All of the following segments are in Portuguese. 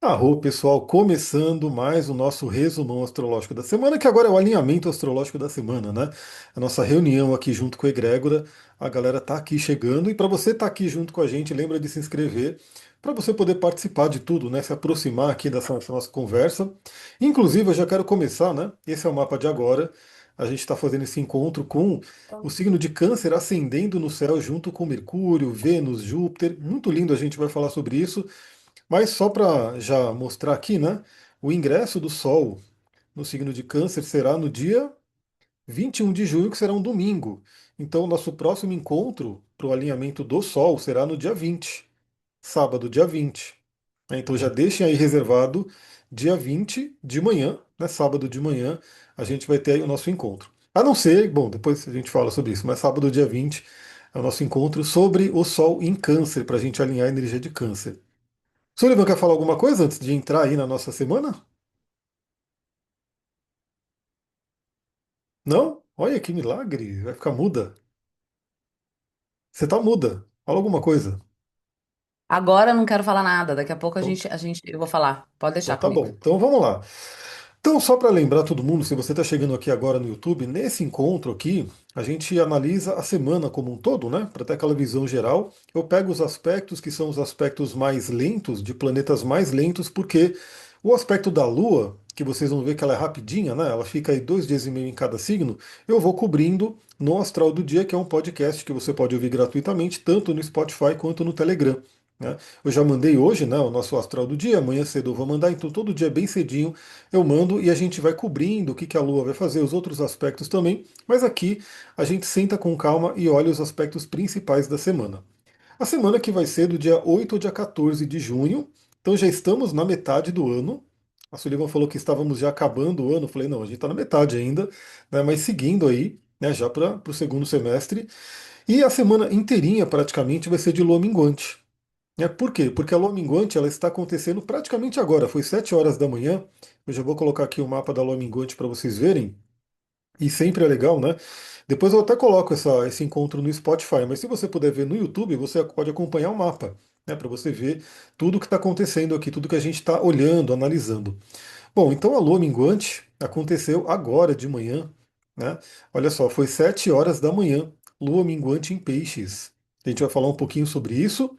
Arro, pessoal, começando mais o nosso resumão astrológico da semana, que agora é o alinhamento astrológico da semana, né? A nossa reunião aqui junto com a Egrégora, a galera tá aqui chegando, e para você estar aqui junto com a gente, lembra de se inscrever, para você poder participar de tudo, né? Se aproximar aqui dessa nossa conversa. Inclusive, eu já quero começar, né? Esse é o mapa de agora. A gente está fazendo esse encontro com o signo de Câncer ascendendo no céu junto com Mercúrio, Vênus, Júpiter. Muito lindo, a gente vai falar sobre isso. Mas só para já mostrar aqui, né? O ingresso do Sol no signo de Câncer será no dia 21 de junho, que será um domingo. Então, nosso próximo encontro para o alinhamento do Sol será no dia 20, sábado, dia 20. Então, já deixem aí reservado dia 20 de manhã, né? Sábado de manhã, a gente vai ter aí o nosso encontro. A não ser, bom, depois a gente fala sobre isso, mas sábado, dia 20, é o nosso encontro sobre o Sol em Câncer, para a gente alinhar a energia de Câncer. Sullivan quer falar alguma coisa antes de entrar aí na nossa semana? Não? Olha que milagre, vai ficar muda. Você tá muda. Fala alguma coisa. Agora eu não quero falar nada. Daqui a pouco Então, eu vou falar. Pode então deixar tá bom. comigo. Então vamos lá. Então, só para lembrar todo mundo, se você está chegando aqui agora no YouTube, nesse encontro aqui, a gente analisa a semana como um todo, né? Para ter aquela visão geral. Eu pego os aspectos que são os aspectos mais lentos, de planetas mais lentos, porque o aspecto da Lua, que vocês vão ver que ela é rapidinha, né? Ela fica aí 2 dias e meio em cada signo, eu vou cobrindo no Astral do Dia, que é um podcast que você pode ouvir gratuitamente, tanto no Spotify quanto no Telegram. Né? Eu já mandei hoje, né, o nosso astral do dia, amanhã cedo eu vou mandar, então todo dia bem cedinho eu mando e a gente vai cobrindo o que a Lua vai fazer, os outros aspectos também, mas aqui a gente senta com calma e olha os aspectos principais da semana. A semana que vai ser do dia 8 ao dia 14 de junho, então já estamos na metade do ano. A Sullivan falou que estávamos já acabando o ano, eu falei, não, a gente está na metade ainda, né, mas seguindo aí, né, já para o segundo semestre. E a semana inteirinha praticamente vai ser de lua minguante. Por quê? Porque a lua minguante ela está acontecendo praticamente agora, foi 7 horas da manhã. Eu já vou colocar aqui o mapa da lua minguante para vocês verem. E sempre é legal, né? Depois eu até coloco esse encontro no Spotify, mas se você puder ver no YouTube, você pode acompanhar o mapa, né? Para você ver tudo o que está acontecendo aqui, tudo que a gente está olhando, analisando. Bom, então a lua minguante aconteceu agora de manhã, né? Olha só, foi 7 horas da manhã, lua minguante em peixes. A gente vai falar um pouquinho sobre isso.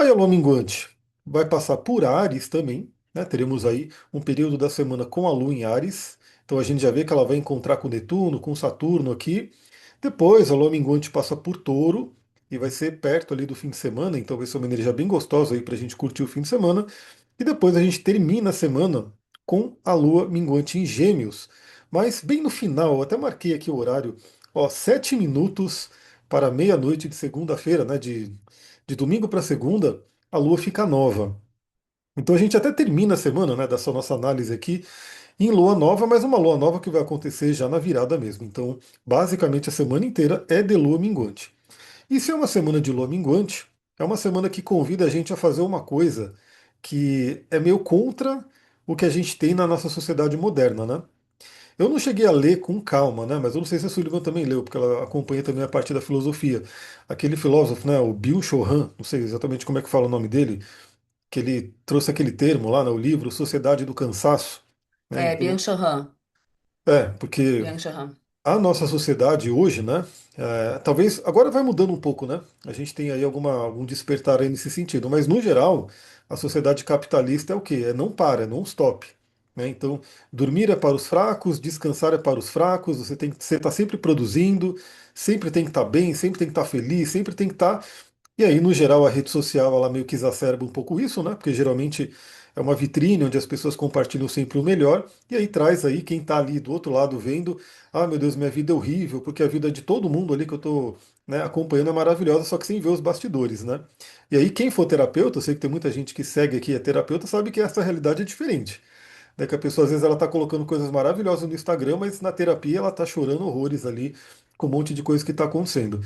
Aí a lua minguante vai passar por Áries também, né? Teremos aí um período da semana com a lua em Áries. Então a gente já vê que ela vai encontrar com Netuno, com Saturno aqui. Depois a lua minguante passa por Touro e vai ser perto ali do fim de semana, então vai ser uma energia bem gostosa aí para a gente curtir o fim de semana. E depois a gente termina a semana com a lua minguante em Gêmeos. Mas bem no final, eu até marquei aqui o horário, ó, 7 minutos para meia-noite de segunda-feira, né? De domingo para segunda, a lua fica nova. Então a gente até termina a semana, né, dessa nossa análise aqui, em lua nova, mas uma lua nova que vai acontecer já na virada mesmo. Então, basicamente, a semana inteira é de lua minguante. E se é uma semana de lua minguante, é uma semana que convida a gente a fazer uma coisa que é meio contra o que a gente tem na nossa sociedade moderna, né? Eu não cheguei a ler com calma, né? Mas eu não sei se a Sullivan também leu, porque ela acompanha também a parte da filosofia. Aquele filósofo, né, o Bill Chohan, não sei exatamente como é que fala o nome dele, que ele trouxe aquele termo lá no livro Sociedade do Cansaço, né? É, Então, Byung-Chul porque Han. a nossa sociedade hoje, né? Talvez agora vai mudando um pouco, né? A gente tem aí algum despertar aí nesse sentido, mas no geral, a sociedade capitalista é o quê? É não para, é não stop. Né? Então, dormir é para os fracos, descansar é para os fracos, você está sempre produzindo, sempre tem que estar bem, sempre tem que estar feliz, sempre tem que estar. E aí, no geral, a rede social ela meio que exacerba um pouco isso, né? Porque geralmente é uma vitrine onde as pessoas compartilham sempre o melhor, e aí traz aí quem está ali do outro lado vendo, ah, meu Deus, minha vida é horrível, porque a vida de todo mundo ali que eu estou, né, acompanhando é maravilhosa, só que sem ver os bastidores, né? E aí, quem for terapeuta, eu sei que tem muita gente que segue aqui, é terapeuta, sabe que essa realidade é diferente. Né? Que a pessoa, às vezes, ela está colocando coisas maravilhosas no Instagram, mas na terapia ela está chorando horrores ali com um monte de coisa que está acontecendo.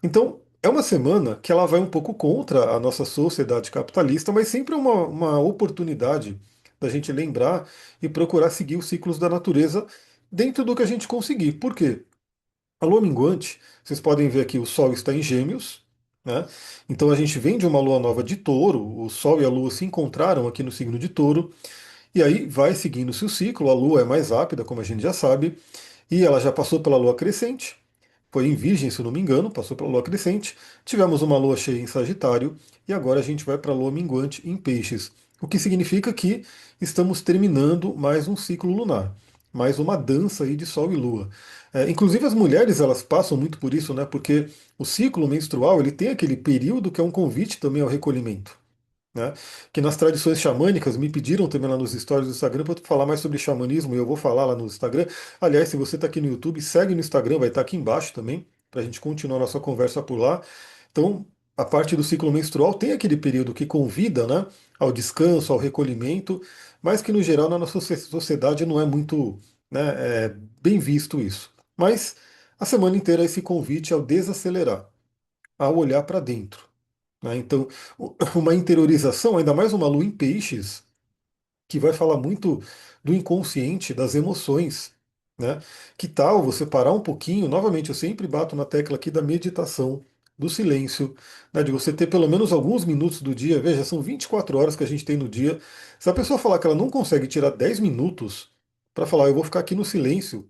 Então, é uma semana que ela vai um pouco contra a nossa sociedade capitalista, mas sempre é uma oportunidade da gente lembrar e procurar seguir os ciclos da natureza dentro do que a gente conseguir. Por quê? A lua minguante, vocês podem ver aqui, o Sol está em Gêmeos, né? Então a gente vem de uma lua nova de Touro, o Sol e a Lua se encontraram aqui no signo de Touro, e aí vai seguindo-se o ciclo, a Lua é mais rápida, como a gente já sabe, e ela já passou pela Lua crescente, foi em Virgem, se eu não me engano, passou pela Lua crescente, tivemos uma Lua cheia em Sagitário, e agora a gente vai para a Lua minguante em Peixes, o que significa que estamos terminando mais um ciclo lunar, mais uma dança aí de Sol e Lua. Inclusive as mulheres elas passam muito por isso, né? Porque o ciclo menstrual ele tem aquele período que é um convite também ao recolhimento, né? Que nas tradições xamânicas me pediram também lá nos stories do Instagram para eu falar mais sobre xamanismo e eu vou falar lá no Instagram. Aliás, se você está aqui no YouTube, segue no Instagram, vai estar aqui embaixo também, para a gente continuar nossa conversa por lá. Então, a parte do ciclo menstrual tem aquele período que convida, né, ao descanso, ao recolhimento, mas que no geral na nossa sociedade não é muito, né, bem visto isso. Mas a semana inteira é esse convite ao desacelerar, ao olhar para dentro, né? Então, uma interiorização, ainda mais uma lua em peixes, que vai falar muito do inconsciente, das emoções, né? Que tal você parar um pouquinho? Novamente, eu sempre bato na tecla aqui da meditação, do silêncio, né? De você ter pelo menos alguns minutos do dia. Veja, são 24 horas que a gente tem no dia. Se a pessoa falar que ela não consegue tirar 10 minutos para falar, eu vou ficar aqui no silêncio,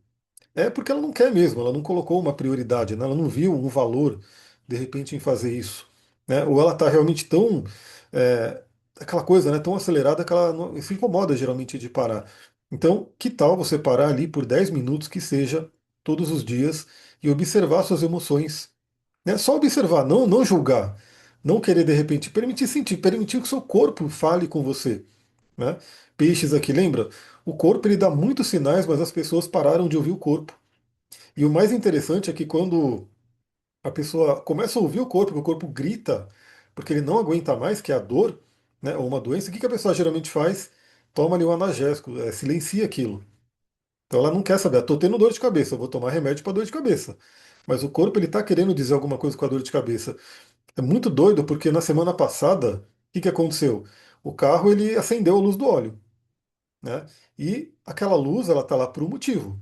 é porque ela não quer mesmo, ela não colocou uma prioridade, né? Ela não viu um valor, de repente, em fazer isso. Né? Ou ela está realmente tão. é, aquela coisa, né? Tão acelerada que ela se incomoda geralmente de parar. Então, que tal você parar ali por 10 minutos, que seja, todos os dias, e observar suas emoções? Né? Só observar, não julgar. Não querer, de repente, permitir sentir, permitir que o seu corpo fale com você. Né? Peixes aqui, lembra? O corpo ele dá muitos sinais, mas as pessoas pararam de ouvir o corpo. E o mais interessante é que quando a pessoa começa a ouvir o corpo, que o corpo grita, porque ele não aguenta mais, que é a dor, né, ou uma doença, o que que a pessoa geralmente faz? Toma ali um analgésico, silencia aquilo. Então ela não quer saber, estou tendo dor de cabeça, eu vou tomar remédio para dor de cabeça. Mas o corpo ele está querendo dizer alguma coisa com a dor de cabeça. É muito doido porque na semana passada, o que que aconteceu? O carro ele acendeu a luz do óleo, né? E aquela luz ela está lá por um motivo.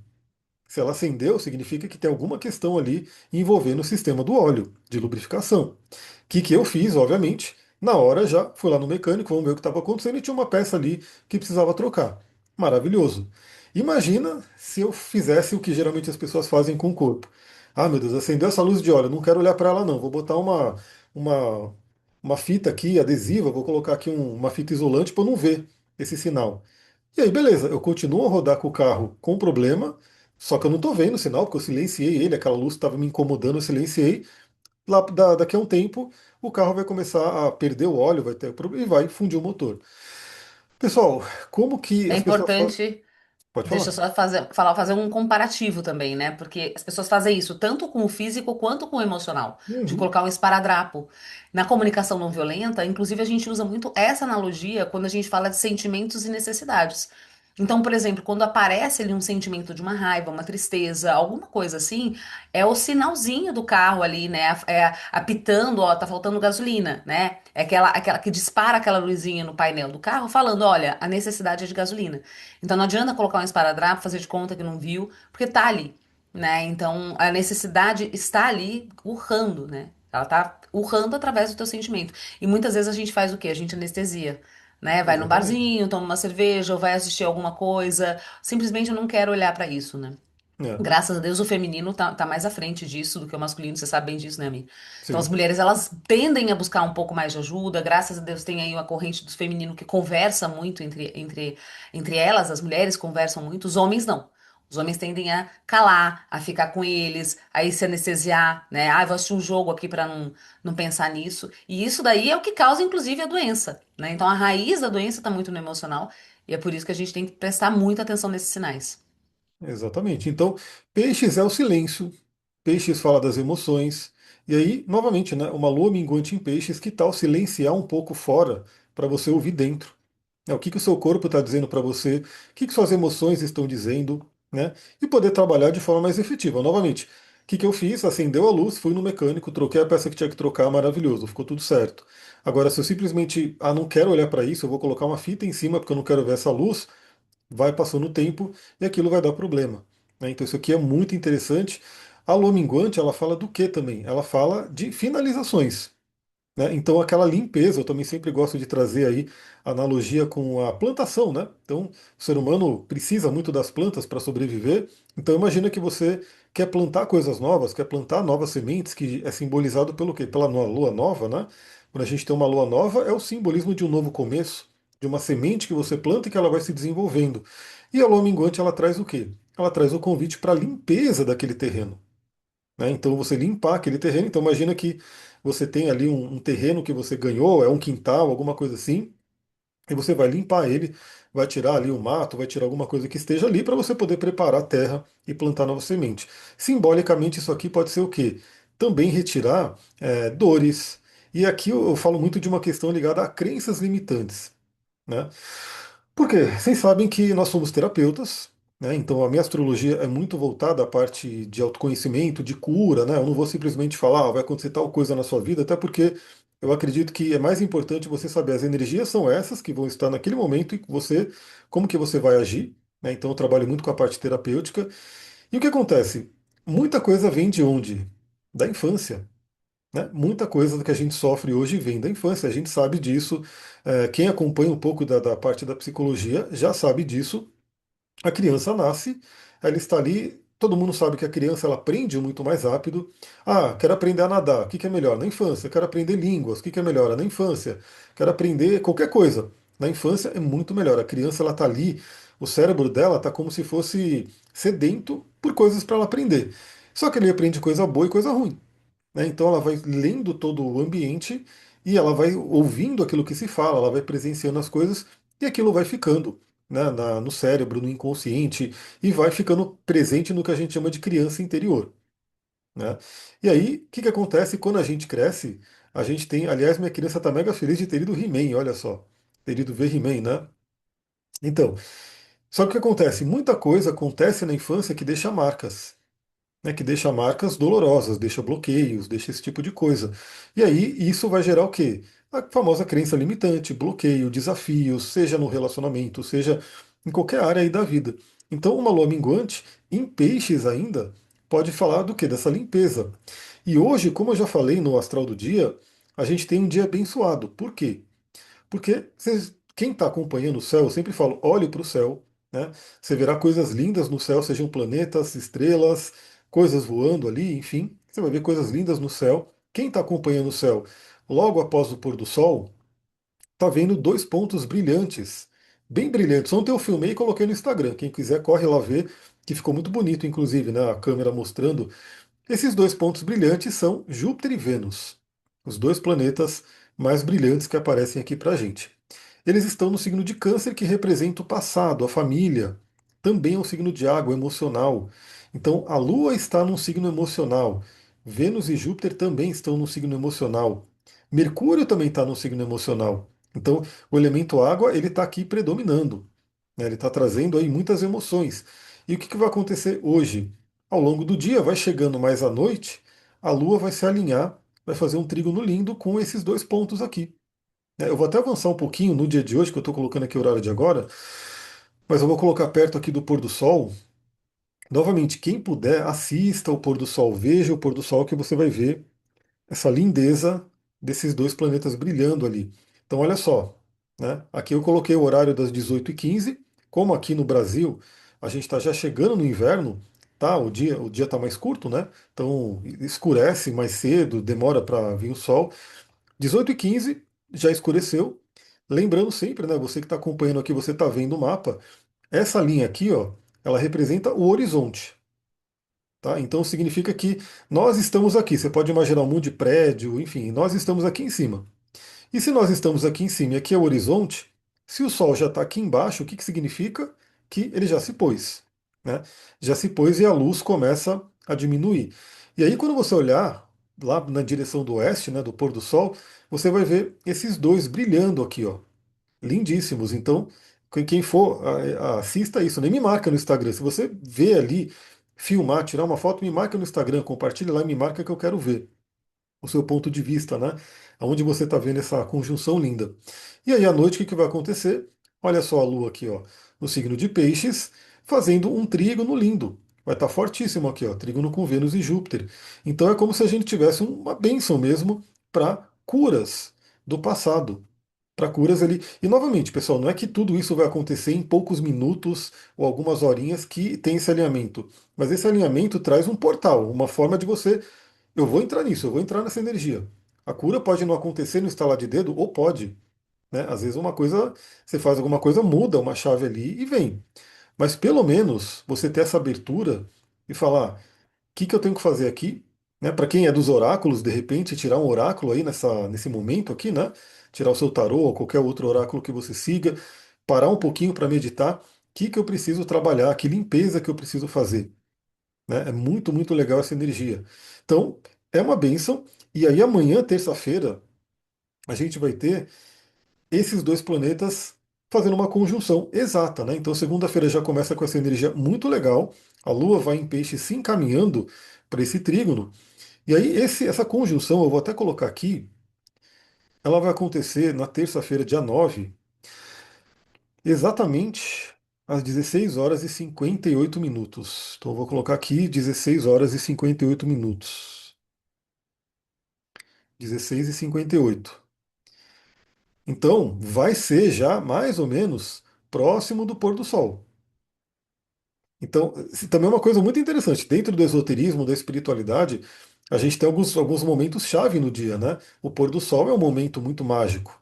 Se ela acendeu, significa que tem alguma questão ali envolvendo o sistema do óleo, de lubrificação. O que eu fiz, obviamente, na hora já fui lá no mecânico, vamos ver o que estava acontecendo e tinha uma peça ali que precisava trocar. Maravilhoso. Imagina se eu fizesse o que geralmente as pessoas fazem com o corpo. Ah, meu Deus, acendeu essa luz de óleo, não quero olhar para ela não, vou botar uma, uma fita aqui adesiva, vou colocar aqui uma fita isolante para não ver esse sinal. E aí, beleza, eu continuo a rodar com o carro com problema, só que eu não estou vendo o sinal, porque eu silenciei ele, aquela luz estava me incomodando, eu silenciei. Lá, daqui a um tempo, o carro vai começar a perder o óleo, vai ter problema e vai fundir o motor. Pessoal, como que É as pessoas falam? importante. Pode Deixa eu falar. só fazer um comparativo também, né? Porque as pessoas fazem isso tanto com o físico quanto com o emocional, de Uhum, colocar um esparadrapo. Na comunicação não violenta, inclusive a gente usa muito essa analogia quando a gente fala de sentimentos e necessidades. Então, por exemplo, quando aparece ali um sentimento de uma raiva, uma tristeza, alguma coisa assim, é o sinalzinho do carro ali, né? É apitando, ó, tá faltando gasolina, né? É aquela que dispara aquela luzinha no painel do carro falando, olha, a necessidade é de gasolina. Então não adianta colocar um esparadrapo, fazer de conta que não viu, porque tá ali, né? Então a necessidade está ali urrando, né? Ela tá urrando através do teu sentimento. E muitas vezes a gente faz o quê? A gente anestesia, né? Vai no exatamente. barzinho, toma uma cerveja, ou vai assistir alguma coisa. Simplesmente eu não quero olhar pra isso, né? É, Graças a Deus o feminino tá mais à frente disso do que o masculino, você sabe bem disso, né, amiga? Então as sim, mulheres elas tendem a buscar um pouco mais de ajuda, graças a Deus tem aí uma corrente do feminino que conversa muito entre elas, as mulheres conversam muito, os homens não. Os homens tendem a calar, a ficar com eles, a ir se anestesiar, né? Ah, eu vou assistir um jogo aqui pra não pensar nisso. E isso daí é o que causa, inclusive, a doença, né? Então a raiz da doença tá muito no emocional e é por isso que a gente tem que prestar muita atenção nesses sinais. exatamente. Então, peixes é o silêncio, peixes fala das emoções, e aí, novamente, né, uma lua minguante em peixes, que tal silenciar um pouco fora para você ouvir dentro? O que que o seu corpo está dizendo para você, o que que suas emoções estão dizendo, né? E poder trabalhar de forma mais efetiva. Novamente, o que que eu fiz? Acendeu a luz, fui no mecânico, troquei a peça que tinha que trocar, maravilhoso, ficou tudo certo. Agora, se eu simplesmente, não quero olhar para isso, eu vou colocar uma fita em cima porque eu não quero ver essa luz, vai passando o tempo e aquilo vai dar problema. Né? Então isso aqui é muito interessante. A lua minguante, ela fala do que também? Ela fala de finalizações. né? Então aquela limpeza, eu também sempre gosto de trazer aí a analogia com a plantação, né? Então o ser humano precisa muito das plantas para sobreviver. Então imagina que você quer plantar coisas novas, quer plantar novas sementes, que é simbolizado pelo quê? Pela lua nova, né? Quando a gente tem uma lua nova, é o simbolismo de um novo começo, de uma semente que você planta e que ela vai se desenvolvendo. E a lua minguante ela traz o quê? Ela traz o convite para a limpeza daquele terreno, né? Então você limpar aquele terreno. Então imagina que você tem ali um terreno que você ganhou, é um quintal, alguma coisa assim, e você vai limpar ele, vai tirar ali o mato, vai tirar alguma coisa que esteja ali para você poder preparar a terra e plantar nova semente. Simbolicamente isso aqui pode ser o quê? Também retirar dores. E aqui eu falo muito de uma questão ligada a crenças limitantes, né? Por quê? Vocês sabem que nós somos terapeutas, né? Então a minha astrologia é muito voltada à parte de autoconhecimento, de cura, né? Eu não vou simplesmente falar, vai acontecer tal coisa na sua vida, até porque eu acredito que é mais importante você saber as energias são essas que vão estar naquele momento e você, como que você vai agir, né? Então eu trabalho muito com a parte terapêutica. E o que acontece? Muita coisa vem de onde? Da infância, né? Muita coisa que a gente sofre hoje vem da infância, a gente sabe disso. Quem acompanha um pouco da parte da psicologia já sabe disso. A criança nasce, ela está ali. Todo mundo sabe que a criança ela aprende muito mais rápido. Ah, quero aprender a nadar. O que que é melhor? Na infância. Quero aprender línguas. O que que é melhor? Na infância. Quero aprender qualquer coisa. Na infância é muito melhor. A criança ela está ali, o cérebro dela está como se fosse sedento por coisas para ela aprender. Só que ele aprende coisa boa e coisa ruim, né? Então ela vai lendo todo o ambiente e ela vai ouvindo aquilo que se fala, ela vai presenciando as coisas e aquilo vai ficando, né, no cérebro, no inconsciente e vai ficando presente no que a gente chama de criança interior, né? E aí, o que que acontece quando a gente cresce? A gente tem, aliás, minha criança está mega feliz de ter ido He-Man, olha só, ter ido ver He-Man, né? Então, só que o que acontece? Muita coisa acontece na infância que deixa marcas, né, que deixa marcas dolorosas, deixa bloqueios, deixa esse tipo de coisa. E aí isso vai gerar o quê? A famosa crença limitante, bloqueio, desafios, seja no relacionamento, seja em qualquer área aí da vida. Então, uma lua minguante, em peixes ainda, pode falar do quê? Dessa limpeza. E hoje, como eu já falei no Astral do Dia, a gente tem um dia abençoado. Por quê? Porque quem está acompanhando o céu, eu sempre falo, olhe para o céu, né? Você verá coisas lindas no céu, sejam planetas, estrelas, coisas voando ali, enfim. Você vai ver coisas lindas no céu. Quem está acompanhando o céu logo após o pôr do sol, está vendo dois pontos brilhantes, bem brilhantes. Ontem eu filmei e coloquei no Instagram. Quem quiser, corre lá ver, que ficou muito bonito, inclusive, né? A câmera mostrando esses dois pontos brilhantes são Júpiter e Vênus, os dois planetas mais brilhantes que aparecem aqui para a gente. Eles estão no signo de Câncer, que representa o passado, a família. Também é um signo de água, emocional. Então, a Lua está num signo emocional. Vênus e Júpiter também estão no signo emocional. Mercúrio também está no signo emocional. Então, o elemento água ele está aqui predominando, né? Ele está trazendo aí muitas emoções. E o que que vai acontecer hoje? Ao longo do dia, vai chegando mais à noite, a Lua vai se alinhar, vai fazer um trígono lindo com esses dois pontos aqui, né? Eu vou até avançar um pouquinho no dia de hoje, que eu estou colocando aqui o horário de agora, mas eu vou colocar perto aqui do pôr do sol. Novamente, quem puder, assista o pôr do sol, veja o pôr do sol que você vai ver essa lindeza desses dois planetas brilhando ali. Então, olha só, né? Aqui eu coloquei o horário das 18h15. Como aqui no Brasil a gente está já chegando no inverno, tá? O dia está mais curto, né? Então escurece mais cedo, demora para vir o sol. 18h15 já escureceu. Lembrando sempre, né? Você que está acompanhando aqui, você está vendo o mapa. Essa linha aqui, ó, ela representa o horizonte. Tá? Então significa que nós estamos aqui. Você pode imaginar um mundo de prédio, enfim, nós estamos aqui em cima. E se nós estamos aqui em cima e aqui é o horizonte, se o Sol já está aqui embaixo, o que, que significa? Que ele já se pôs, né? Já se pôs e a luz começa a diminuir. E aí, quando você olhar lá na direção do oeste, né, do pôr do Sol, você vai ver esses dois brilhando aqui, ó, lindíssimos. Então, quem for, assista isso. Nem me marca no Instagram. Se você vê ali, filmar, tirar uma foto, me marca no Instagram, compartilha lá e me marca que eu quero ver o seu ponto de vista, né? Onde você está vendo essa conjunção linda. E aí à noite o que que vai acontecer? Olha só a Lua aqui, ó, no signo de Peixes, fazendo um trígono lindo. Vai estar fortíssimo aqui, ó, trígono com Vênus e Júpiter. Então é como se a gente tivesse uma bênção mesmo para curas do passado. Para curas ali. E novamente, pessoal, não é que tudo isso vai acontecer em poucos minutos ou algumas horinhas que tem esse alinhamento. Mas esse alinhamento traz um portal, uma forma de você. Eu vou entrar nisso, eu vou entrar nessa energia. A cura pode não acontecer no estalar de dedo, ou pode. Né? Às vezes uma coisa, você faz alguma coisa, muda uma chave ali e vem. Mas pelo menos você ter essa abertura e falar: o que eu tenho que fazer aqui? Né? Para quem é dos oráculos, de repente, tirar um oráculo aí nesse momento aqui, né? Tirar o seu tarô ou qualquer outro oráculo que você siga, parar um pouquinho para meditar. O que eu preciso trabalhar? Que limpeza que eu preciso fazer? Né? É muito, muito legal essa energia. Então, é uma bênção. E aí, amanhã, terça-feira, a gente vai ter esses dois planetas fazendo uma conjunção exata, né? Então, segunda-feira já começa com essa energia muito legal. A Lua vai em peixe se encaminhando para esse trígono. E aí, essa conjunção, eu vou até colocar aqui, ela vai acontecer na terça-feira, dia 9, exatamente às 16 horas e 58 minutos. Então, eu vou colocar aqui 16 horas e 58 minutos. 16 e 58. Então, vai ser já mais ou menos próximo do pôr do sol. Então, também é uma coisa muito interessante. Dentro do esoterismo, da espiritualidade, a gente tem alguns momentos-chave no dia, né? O pôr do sol é um momento muito mágico.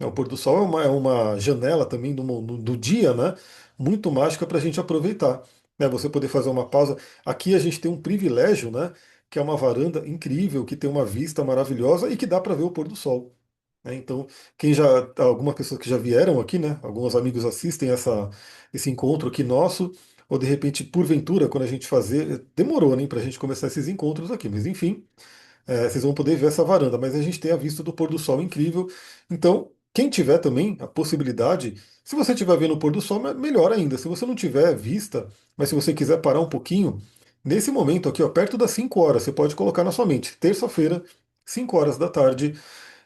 O pôr do sol é uma janela também do dia, né? Muito mágica para a gente aproveitar. Né? Você poder fazer uma pausa. Aqui a gente tem um privilégio, né? Que é uma varanda incrível, que tem uma vista maravilhosa e que dá para ver o pôr do sol. Né? Então, algumas pessoas que já vieram aqui, né? Alguns amigos assistem esse encontro aqui nosso, ou de repente, porventura, quando a gente fazer, demorou, né, para a gente começar esses encontros aqui, mas enfim, vocês vão poder ver essa varanda, mas a gente tem a vista do pôr do sol incrível. Então, quem tiver também a possibilidade, se você estiver vendo o pôr do sol, melhor ainda. Se você não tiver vista, mas se você quiser parar um pouquinho, nesse momento aqui, ó, perto das 5 horas, você pode colocar na sua mente, terça-feira, 5 horas da tarde,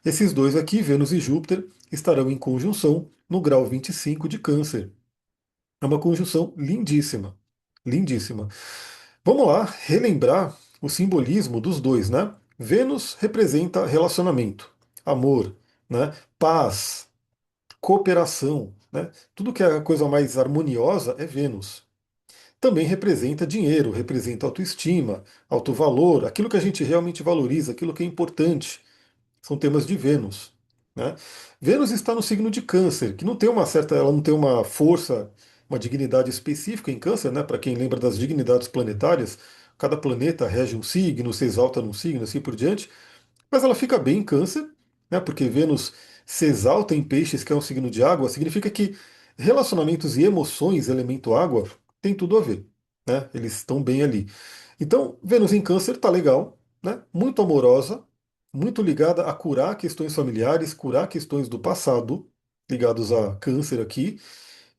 esses dois aqui, Vênus e Júpiter, estarão em conjunção no grau 25 de Câncer. É uma conjunção lindíssima. Lindíssima. Vamos lá relembrar o simbolismo dos dois, né? Vênus representa relacionamento, amor, né? Paz, cooperação, né? Tudo que é a coisa mais harmoniosa é Vênus. Também representa dinheiro, representa autoestima, alto valor, aquilo que a gente realmente valoriza, aquilo que é importante. São temas de Vênus. Né? Vênus está no signo de Câncer, que não tem uma certa, ela não tem uma força, uma dignidade específica em Câncer, né? Para quem lembra das dignidades planetárias, cada planeta rege um signo, se exalta num signo, assim por diante. Mas ela fica bem em Câncer, né? Porque Vênus se exalta em Peixes, que é um signo de água, significa que relacionamentos e emoções, elemento água, tem tudo a ver, né? Eles estão bem ali. Então, Vênus em Câncer tá legal, né? Muito amorosa, muito ligada a curar questões familiares, curar questões do passado, ligados a Câncer aqui.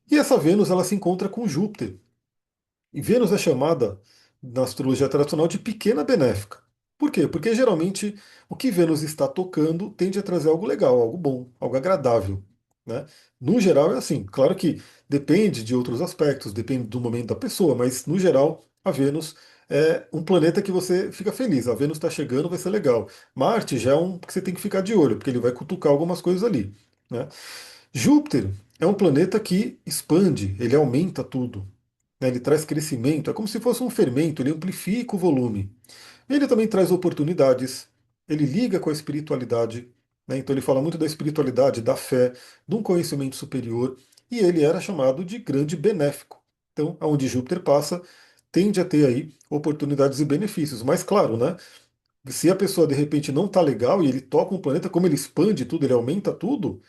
E essa Vênus ela se encontra com Júpiter. E Vênus é chamada na astrologia tradicional de pequena benéfica. Por quê? Porque geralmente o que Vênus está tocando tende a trazer algo legal, algo bom, algo agradável. Né? No geral é assim. Claro que depende de outros aspectos, depende do momento da pessoa, mas no geral a Vênus é um planeta que você fica feliz. A Vênus está chegando, vai ser legal. Marte já é um que você tem que ficar de olho, porque ele vai cutucar algumas coisas ali. Né? Júpiter é um planeta que expande, ele aumenta tudo, né? Ele traz crescimento, é como se fosse um fermento, ele amplifica o volume. Ele também traz oportunidades, ele liga com a espiritualidade, né? Então ele fala muito da espiritualidade, da fé, de um conhecimento superior, e ele era chamado de grande benéfico. Então, aonde Júpiter passa, tende a ter aí oportunidades e benefícios. Mas claro, né? Se a pessoa de repente não está legal e ele toca um planeta, como ele expande tudo, ele aumenta tudo,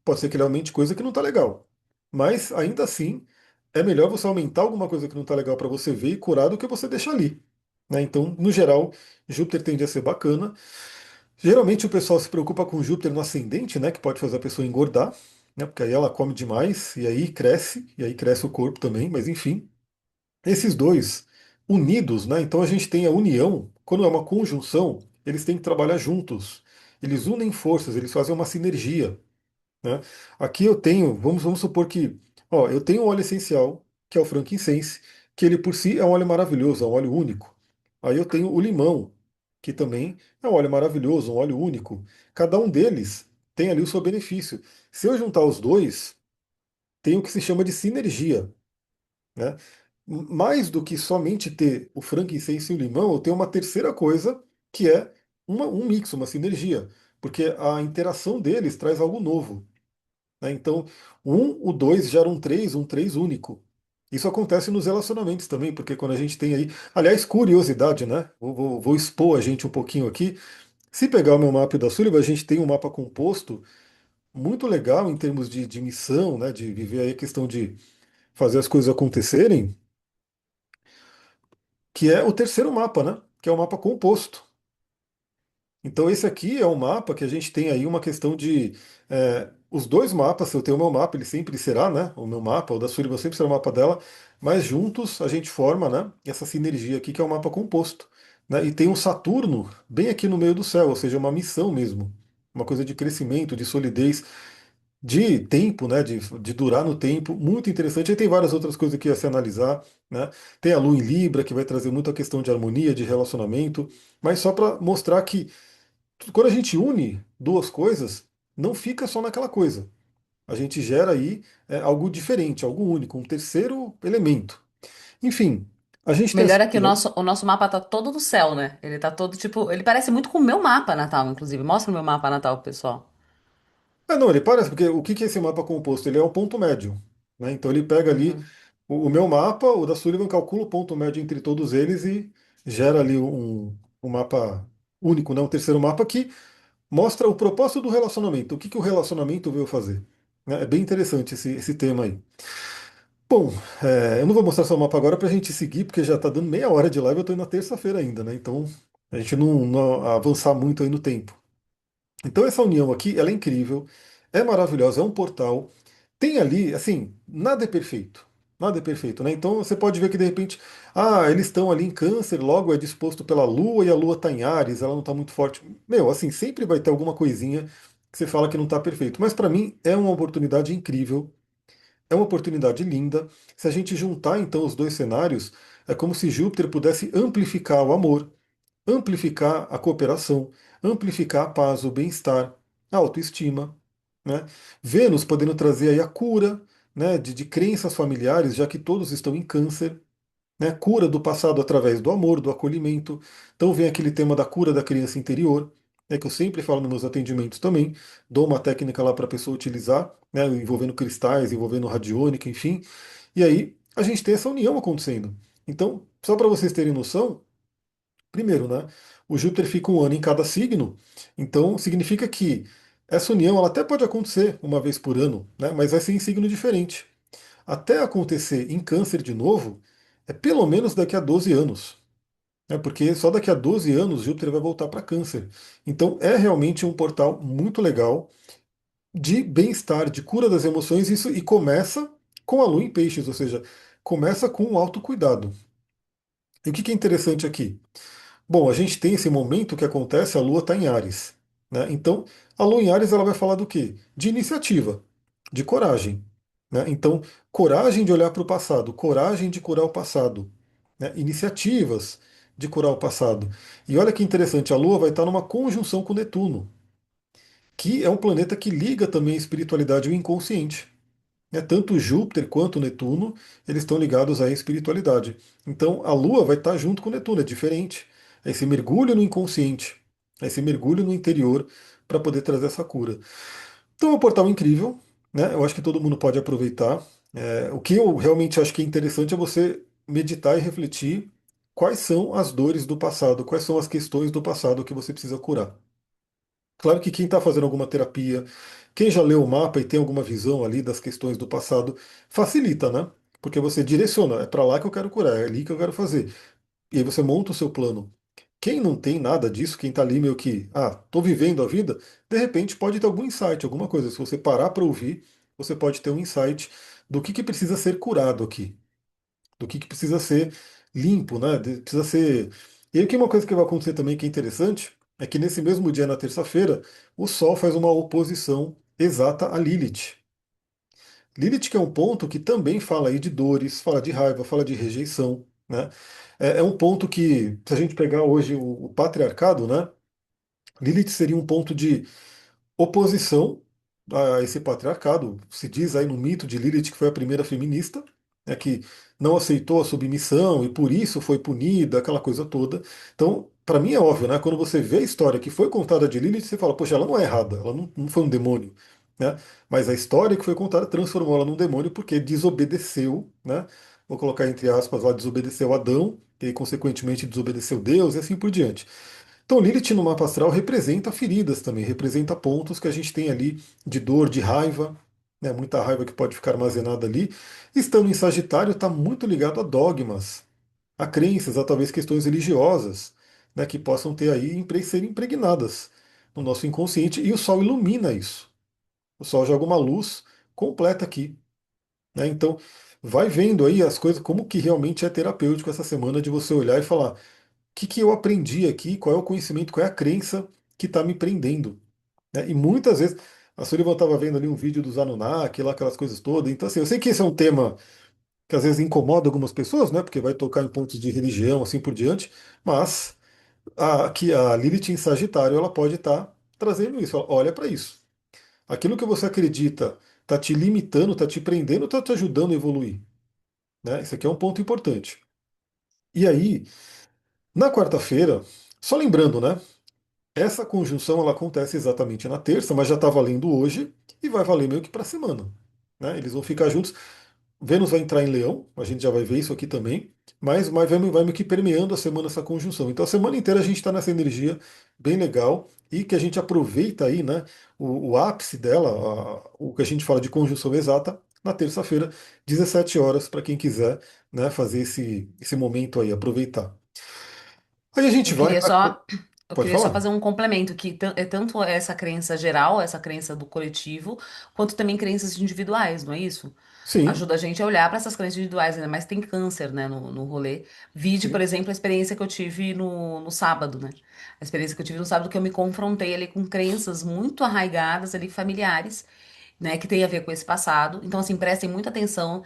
pode ser que ele aumente coisa que não está legal. Mas ainda assim, é melhor você aumentar alguma coisa que não está legal para você ver e curar do que você deixar ali. Né? Então, no geral, Júpiter tende a ser bacana. Geralmente o pessoal se preocupa com Júpiter no ascendente, né? Que pode fazer a pessoa engordar, né? Porque aí ela come demais e aí cresce o corpo também, mas enfim. Esses dois unidos, né? Então a gente tem a união, quando é uma conjunção, eles têm que trabalhar juntos. Eles unem forças, eles fazem uma sinergia. Né? Aqui eu tenho, vamos supor que, ó, eu tenho um óleo essencial, que é o frankincense, que ele por si é um óleo maravilhoso, é um óleo único. Aí eu tenho o limão. que também é um óleo maravilhoso, um óleo único. Cada um deles tem ali o seu benefício. Se eu juntar os dois, tem o que se chama de sinergia, né? Mais do que somente ter o frankincense e o limão, eu tenho uma terceira coisa que é um mix, uma sinergia, porque a interação deles traz algo novo, né? Então, o dois gera um três único. Isso acontece nos relacionamentos também, porque quando a gente tem aí. Aliás, curiosidade, né? Vou expor a gente um pouquinho aqui. Se pegar o meu mapa e o da Sullivan, a gente tem um mapa composto muito legal em termos de missão, né? De viver aí a questão de fazer as coisas acontecerem, que é o terceiro mapa, né? Que é o mapa composto. Então esse aqui é um mapa que a gente tem aí uma questão de os dois mapas, se eu tenho o meu mapa, ele sempre será, né? O meu mapa, o da Sullivan sempre será o mapa dela, mas juntos a gente forma, né? Essa sinergia aqui que é o mapa composto, né? E tem um Saturno bem aqui no meio do céu, ou seja, uma missão mesmo, uma coisa de crescimento, de solidez, de tempo, né? De durar no tempo, muito interessante. E tem várias outras coisas que ia se analisar, né? Tem a Lua em Libra que vai trazer muito a questão de harmonia, de relacionamento, mas só para mostrar que quando a gente une duas coisas, não fica só naquela coisa. A gente gera aí algo diferente, algo único, um terceiro elemento. Enfim, a gente tem essa Melhor é que união. o nosso mapa tá todo do céu, né? Ele tá todo tipo. Ele parece muito com o meu mapa natal, inclusive. Mostra o meu mapa natal, pro pessoal. Não, ele parece, porque o que que é esse mapa composto? Ele é um ponto médio, né? Então ele pega ali Uhum. o meu mapa, o da Sullivan calcula o ponto médio entre todos eles e gera ali um mapa único, né? Um terceiro mapa que mostra o propósito do relacionamento, o que que o relacionamento veio fazer. Né? É bem interessante esse tema aí. Bom, eu não vou mostrar só o mapa agora para a gente seguir, porque já está dando meia hora de live, eu estou indo na terça-feira ainda, né? Então, a gente não avançar muito aí no tempo. Então, essa união aqui, ela é incrível, é maravilhosa, é um portal. Tem ali, assim, nada é perfeito. Nada é perfeito, né? Então, você pode ver que, de repente, eles estão ali em Câncer, logo é disposto pela Lua, e a Lua está em Áries, ela não está muito forte. Meu, assim, sempre vai ter alguma coisinha que você fala que não está perfeito. Mas, para mim, é uma oportunidade incrível, é uma oportunidade linda. Se a gente juntar então os dois cenários, é como se Júpiter pudesse amplificar o amor, amplificar a cooperação, amplificar a paz, o bem-estar, a autoestima, né? Vênus podendo trazer aí a cura, né, de crenças familiares, já que todos estão em câncer, né? Cura do passado através do amor, do acolhimento. Então vem aquele tema da cura da criança interior, né, que eu sempre falo nos meus atendimentos também. Dou uma técnica lá para a pessoa utilizar, né, envolvendo cristais, envolvendo radiônica, enfim. E aí a gente tem essa união acontecendo. Então, só para vocês terem noção, primeiro, né, o Júpiter fica um ano em cada signo, então significa que essa união ela até pode acontecer uma vez por ano, né, mas vai ser em signo diferente. Até acontecer em Câncer de novo, é pelo menos daqui a 12 anos. Né? Porque só daqui a 12 anos Júpiter vai voltar para Câncer. Então é realmente um portal muito legal de bem-estar, de cura das emoções, isso e começa com a Lua em Peixes, ou seja, começa com o autocuidado. E o que é interessante aqui? Bom, a gente tem esse momento que acontece, a Lua está em Áries. Né? Então, a Lua em Áries ela vai falar do quê? De iniciativa, de coragem. Né? Então, coragem de olhar para o passado, coragem de curar o passado. Né? Iniciativas de curar o passado. E olha que interessante, a Lua vai estar numa conjunção com Netuno, que é um planeta que liga também a espiritualidade e o inconsciente. Né? Tanto Júpiter quanto Netuno, eles estão ligados à espiritualidade. Então a Lua vai estar junto com Netuno, é diferente. É esse mergulho no inconsciente, é esse mergulho no interior para poder trazer essa cura. Então é um portal incrível, né? Eu acho que todo mundo pode aproveitar. O que eu realmente acho que é interessante é você meditar e refletir quais são as dores do passado, quais são as questões do passado que você precisa curar. Claro que quem está fazendo alguma terapia, quem já leu o mapa e tem alguma visão ali das questões do passado, facilita, né? Porque você direciona, é para lá que eu quero curar, é ali que eu quero fazer. E aí você monta o seu plano. Quem não tem nada disso, quem está ali meio que, tô vivendo a vida, de repente pode ter algum insight, alguma coisa. Se você parar para ouvir, você pode ter um insight do que precisa ser curado aqui, do que precisa ser limpo, né? Precisa ser. E aí, que uma coisa que vai acontecer também que é interessante é que nesse mesmo dia, na terça-feira, o Sol faz uma oposição exata a Lilith. Lilith que é um ponto que também fala aí de dores, fala de raiva, fala de rejeição. né? É um ponto que, se a gente pegar hoje o patriarcado, né? Lilith seria um ponto de oposição a esse patriarcado. Se diz aí no mito de Lilith que foi a primeira feminista, né, que não aceitou a submissão e por isso foi punida, aquela coisa toda. Então, para mim é óbvio, né? Quando você vê a história que foi contada de Lilith, você fala, poxa, ela não é errada, ela não foi um demônio. Né? Mas a história que foi contada transformou ela num demônio porque desobedeceu, né? Vou colocar entre aspas lá, desobedeceu Adão, e consequentemente desobedeceu Deus e assim por diante. Então, Lilith no mapa astral representa feridas também, representa pontos que a gente tem ali de dor, de raiva, né, muita raiva que pode ficar armazenada ali. Estando em Sagitário, está muito ligado a dogmas, a crenças, a talvez questões religiosas, né, que possam ter aí serem impregnadas no nosso inconsciente, e o Sol ilumina isso. O Sol joga uma luz completa aqui. Né? Então, vai vendo aí as coisas, como que realmente é terapêutico essa semana de você olhar e falar que eu aprendi aqui, qual é o conhecimento, qual é a crença que está me prendendo. Né? E muitas vezes, a Sullivan estava vendo ali um vídeo dos Anunnaki, lá, aquelas coisas todas. Então, assim, eu sei que esse é um tema que às vezes incomoda algumas pessoas, né? Porque vai tocar em pontos de religião, assim por diante, mas que a Lilith em Sagitário ela pode estar trazendo isso. Olha para isso. Aquilo que você acredita está te limitando, está te prendendo, está te ajudando a evoluir. Né? Isso aqui é um ponto importante. E aí, na quarta-feira, só lembrando, né? Essa conjunção ela acontece exatamente na terça, mas já está valendo hoje e vai valer meio que para a semana. Né? Eles vão ficar juntos. Vênus vai entrar em Leão, a gente já vai ver isso aqui também, mas vai meio que permeando a semana essa conjunção. Então a semana inteira a gente está nessa energia bem legal e que a gente aproveita aí, né, o ápice dela, o que a gente fala de conjunção exata, na terça-feira, 17 horas, para quem quiser, né, fazer esse momento aí, aproveitar. Aí a gente Eu vai. queria só, eu Pode queria só falar? fazer um complemento, que é tanto essa crença geral, essa crença do coletivo, quanto também crenças individuais, não é isso? Sim, Ajuda a gente a olhar para essas crenças individuais, ainda mais tem câncer, né, no rolê. Vide, por sim. exemplo, a experiência que eu tive no sábado, né? A experiência que eu tive no sábado, que eu me confrontei ali com crenças muito arraigadas ali, familiares, né, que tem a ver com esse passado. Então, assim, prestem muita atenção.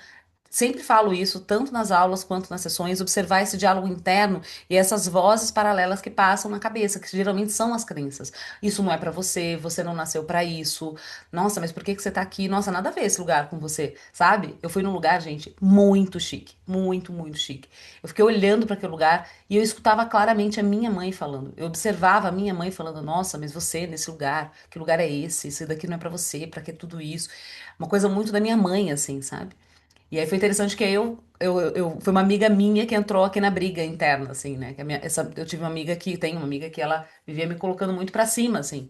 Sempre falo isso, tanto nas aulas quanto nas sessões, observar esse diálogo interno e essas vozes paralelas que passam na cabeça, que geralmente são as crenças. Isso não é pra você, você não nasceu pra isso. Nossa, mas por que que você tá aqui? Nossa, nada a ver esse lugar com você, sabe? Eu fui num lugar, gente, muito chique, muito, muito chique. Eu fiquei olhando pra aquele lugar e eu escutava claramente a minha mãe falando. Eu observava a minha mãe falando: "Nossa, mas você nesse lugar, que lugar é esse? Isso daqui não é pra você, pra que tudo isso?" Uma coisa muito da minha mãe, assim, sabe? E aí foi interessante que foi uma amiga minha que entrou aqui na briga interna, assim, né? Que eu tive uma amiga que tem uma amiga que ela vivia me colocando muito pra cima, assim,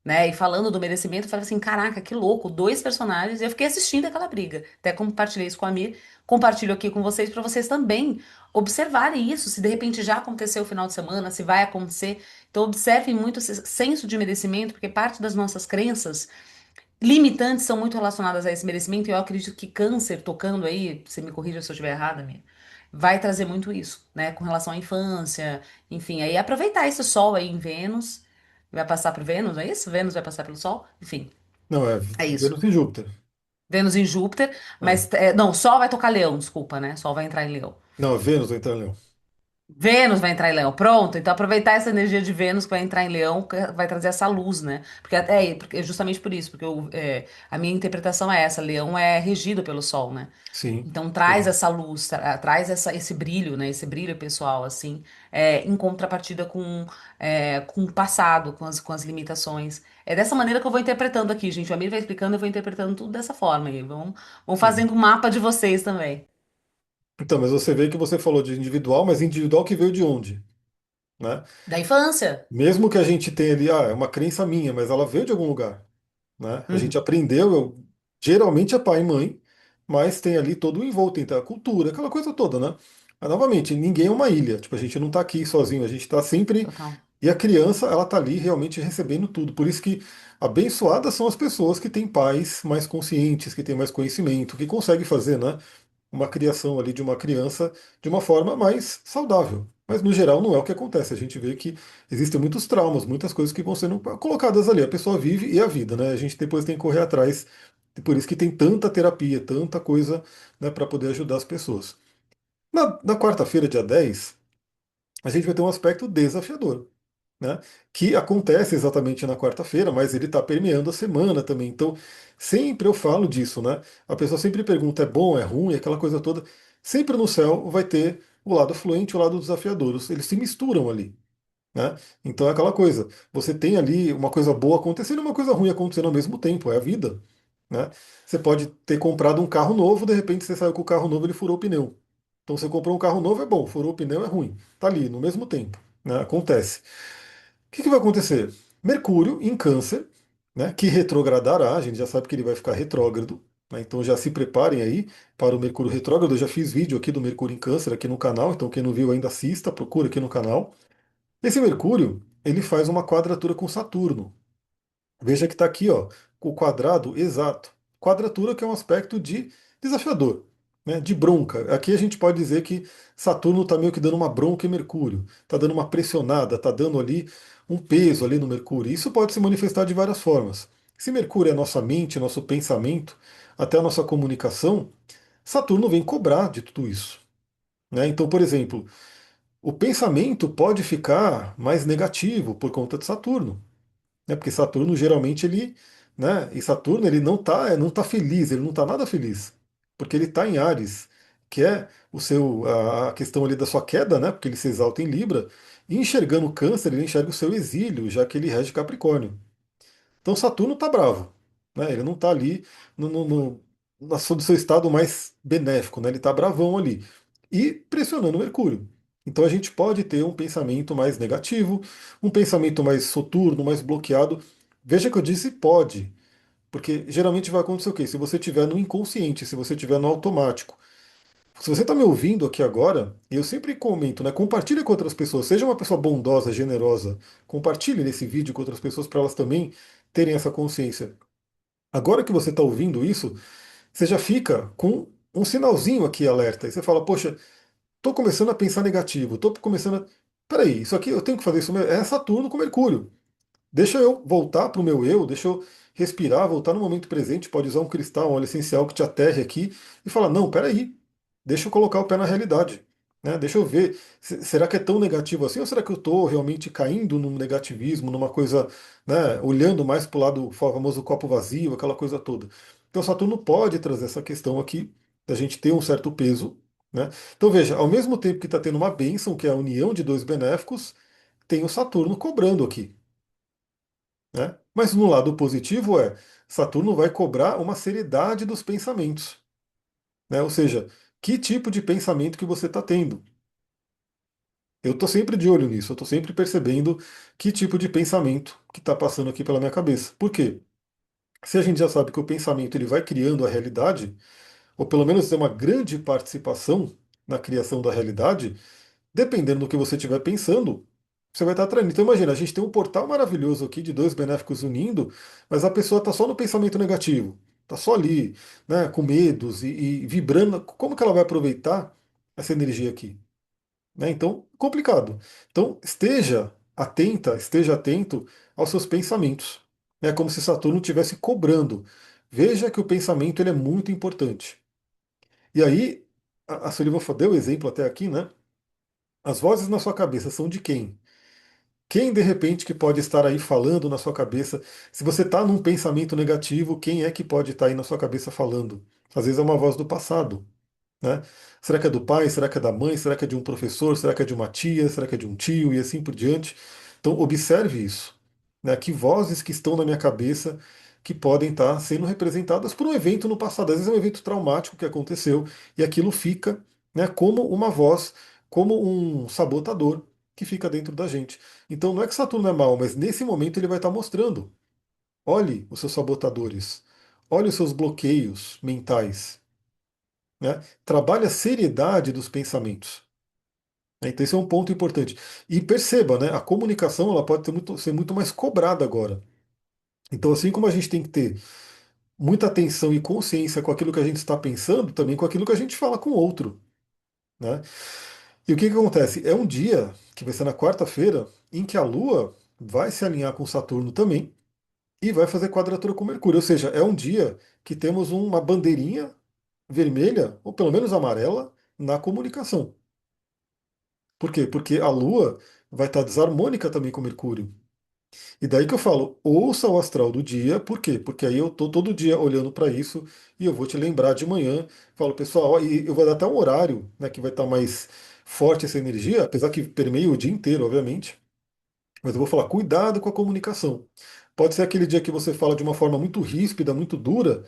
né? E falando do merecimento, eu falei assim, caraca, que louco, dois personagens. E eu fiquei assistindo aquela briga. Até compartilhei isso com a Mir, compartilho aqui com vocês para vocês também observarem isso, se de repente já aconteceu o final de semana, se vai acontecer. Então observem muito esse senso de merecimento, porque parte das nossas crenças limitantes são muito relacionadas a esse merecimento, e eu acredito que câncer, tocando aí, você me corrija se eu estiver errada, minha, vai trazer muito isso, né, com relação à infância, enfim, aí aproveitar esse sol aí em Vênus, vai passar por Vênus, não é isso? Vênus vai passar pelo Sol? Enfim, Não, é é isso. Vênus em Júpiter. Vênus em Júpiter, É. mas, não, Sol vai tocar Leão, desculpa, né, Sol vai entrar em Leão. Não, é Vênus vai entrar em Leão. Vênus vai entrar em Leão. Pronto, então aproveitar essa energia de Vênus que vai entrar em Leão, que vai trazer essa luz, né? Porque justamente por isso, porque a minha interpretação é essa, Leão é regido pelo Sol, né? Sim, Então traz sim. essa luz, traz esse brilho, né? Esse brilho pessoal, assim, em contrapartida com o passado, com as limitações. É dessa maneira que eu vou interpretando aqui, gente. O Amir vai explicando, eu vou interpretando tudo dessa forma aí. Vamos Sim. fazendo um mapa de vocês também. Então, mas você vê que você falou de individual, mas individual que veio de onde? Né? Da infância. Mesmo que a gente tenha ali, é uma crença minha, mas ela veio de algum lugar. Né? A gente Uhum, aprendeu, geralmente é pai e mãe, mas tem ali todo o envolto, então a cultura, aquela coisa toda, né? Mas, novamente, ninguém é uma ilha, tipo, a gente não está aqui sozinho, a gente está sempre. total. E a criança, ela está ali realmente recebendo tudo. Por isso que abençoadas são as pessoas que têm pais mais conscientes, que têm mais conhecimento, que conseguem fazer, né, uma criação ali de uma criança de uma forma mais saudável. Mas no geral não é o que acontece. A gente vê que existem muitos traumas, muitas coisas que vão sendo colocadas ali. A pessoa vive e a vida, né? A gente depois tem que correr atrás. E por isso que tem tanta terapia, tanta coisa, né, para poder ajudar as pessoas. Na quarta-feira, dia 10, a gente vai ter um aspecto desafiador, né? Que acontece exatamente na quarta-feira, mas ele está permeando a semana também. Então, sempre eu falo disso, né? A pessoa sempre pergunta: é bom, é ruim, aquela coisa toda. Sempre no céu vai ter o lado fluente e o lado desafiador. Eles se misturam ali, né? Então é aquela coisa. Você tem ali uma coisa boa acontecendo e uma coisa ruim acontecendo ao mesmo tempo. É a vida, né? Você pode ter comprado um carro novo, de repente você saiu com o carro novo e ele furou o pneu. Então você comprou um carro novo, é bom, furou o pneu, é ruim. Tá ali, no mesmo tempo, né? Acontece. O que vai acontecer? Mercúrio em Câncer, né, que retrogradará, a gente já sabe que ele vai ficar retrógrado, né, então já se preparem aí para o Mercúrio retrógrado. Eu já fiz vídeo aqui do Mercúrio em Câncer aqui no canal, então quem não viu ainda assista, procura aqui no canal. Esse Mercúrio, ele faz uma quadratura com Saturno. Veja que está aqui, ó, o quadrado exato. Quadratura que é um aspecto de desafiador, né, de bronca. Aqui a gente pode dizer que Saturno está meio que dando uma bronca em Mercúrio, está dando uma pressionada, está dando ali um peso ali no Mercúrio. Isso pode se manifestar de várias formas. Se Mercúrio é nossa mente, nosso pensamento, até a nossa comunicação, Saturno vem cobrar de tudo isso, né? Então, por exemplo, o pensamento pode ficar mais negativo por conta de Saturno, né? Porque Saturno geralmente ele, né? E Saturno ele não tá feliz, ele não tá nada feliz, porque ele está em Áries, que é a questão ali da sua queda, né? Porque ele se exalta em Libra, e enxergando Câncer, ele enxerga o seu exílio, já que ele rege Capricórnio. Então Saturno está bravo, né? Ele não está ali no seu estado mais benéfico, né? Ele está bravão ali e pressionando Mercúrio. Então a gente pode ter um pensamento mais negativo, um pensamento mais soturno, mais bloqueado. Veja que eu disse pode, porque geralmente vai acontecer o quê? Se você estiver no inconsciente, se você estiver no automático. Se você está me ouvindo aqui agora, e eu sempre comento, né? Compartilhe com outras pessoas, seja uma pessoa bondosa, generosa, compartilhe nesse vídeo com outras pessoas para elas também terem essa consciência. Agora que você está ouvindo isso, você já fica com um sinalzinho aqui alerta. E você fala, poxa, estou começando a pensar negativo, estou começando a. Peraí, isso aqui eu tenho que fazer isso mesmo. É Saturno com Mercúrio. Deixa eu voltar para o meu eu, deixa eu respirar, voltar no momento presente, pode usar um cristal, um óleo essencial que te aterre aqui e falar, não, peraí, deixa eu colocar o pé na realidade. Né? Deixa eu ver, será que é tão negativo assim ou será que eu estou realmente caindo num negativismo, numa coisa, né, olhando mais para o lado famoso copo vazio, aquela coisa toda. Então Saturno pode trazer essa questão aqui, da gente ter um certo peso. Né? Então veja, ao mesmo tempo que está tendo uma bênção, que é a união de dois benéficos, tem o Saturno cobrando aqui. Né? Mas no lado positivo Saturno vai cobrar uma seriedade dos pensamentos. Né? Ou seja, que tipo de pensamento que você está tendo? Eu estou sempre de olho nisso, eu estou sempre percebendo que tipo de pensamento que está passando aqui pela minha cabeça. Por quê? Se a gente já sabe que o pensamento ele vai criando a realidade, ou pelo menos tem uma grande participação na criação da realidade, dependendo do que você estiver pensando, você vai estar atraindo. Então imagina, a gente tem um portal maravilhoso aqui de dois benéficos unindo, mas a pessoa está só no pensamento negativo, está só ali, né, com medos e vibrando. Como que ela vai aproveitar essa energia aqui? Né? Então, complicado. Então, esteja atenta, esteja atento aos seus pensamentos. É como se Saturno estivesse cobrando. Veja que o pensamento ele é muito importante. E aí, a Sullivan deu o exemplo até aqui, né? As vozes na sua cabeça são de quem? Quem de repente que pode estar aí falando na sua cabeça? Se você está num pensamento negativo, quem é que pode estar aí na sua cabeça falando? Às vezes é uma voz do passado, né? Será que é do pai? Será que é da mãe? Será que é de um professor? Será que é de uma tia? Será que é de um tio? E assim por diante. Então observe isso, né? Que vozes que estão na minha cabeça que podem estar sendo representadas por um evento no passado. Às vezes é um evento traumático que aconteceu e aquilo fica, né, como uma voz, como um sabotador que fica dentro da gente. Então não é que Saturno é mau, mas nesse momento ele vai estar mostrando. Olhe os seus sabotadores, olhe os seus bloqueios mentais, né? Trabalhe a seriedade dos pensamentos. Né? Então esse é um ponto importante. E perceba, né, a comunicação ela pode ser muito mais cobrada agora. Então assim como a gente tem que ter muita atenção e consciência com aquilo que a gente está pensando, também com aquilo que a gente fala com o outro. Né? E o que acontece? É um dia, que vai ser na quarta-feira, em que a Lua vai se alinhar com Saturno também e vai fazer quadratura com Mercúrio. Ou seja, é um dia que temos uma bandeirinha vermelha, ou pelo menos amarela, na comunicação. Por quê? Porque a Lua vai estar desarmônica também com Mercúrio. E daí que eu falo, ouça o astral do dia, por quê? Porque aí eu tô todo dia olhando para isso e eu vou te lembrar de manhã. Falo, pessoal, ó, e eu vou dar até um horário, né, que vai estar mais forte essa energia, apesar que permeia o dia inteiro, obviamente. Mas eu vou falar, cuidado com a comunicação. Pode ser aquele dia que você fala de uma forma muito ríspida, muito dura,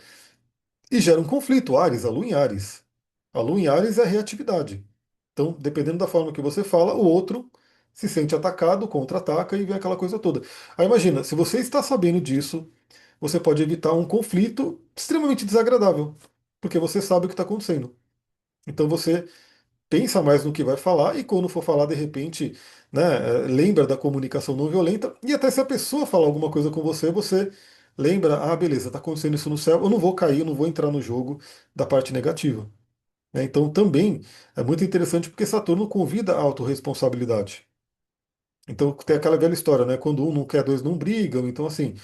e gera um conflito. Áries, a Lua em Áries. A Lua em Áries é a reatividade. Então, dependendo da forma que você fala, o outro se sente atacado, contra-ataca e vem aquela coisa toda. Aí imagina, se você está sabendo disso, você pode evitar um conflito extremamente desagradável, porque você sabe o que está acontecendo. Então você pensa mais no que vai falar e quando for falar, de repente, né, lembra da comunicação não violenta e até se a pessoa falar alguma coisa com você, você lembra, ah, beleza, está acontecendo isso no céu, eu não vou cair, eu não vou entrar no jogo da parte negativa. Né? Então também é muito interessante porque Saturno convida a autorresponsabilidade. Então tem aquela velha história, né? Quando um não quer, dois não brigam. Então, assim,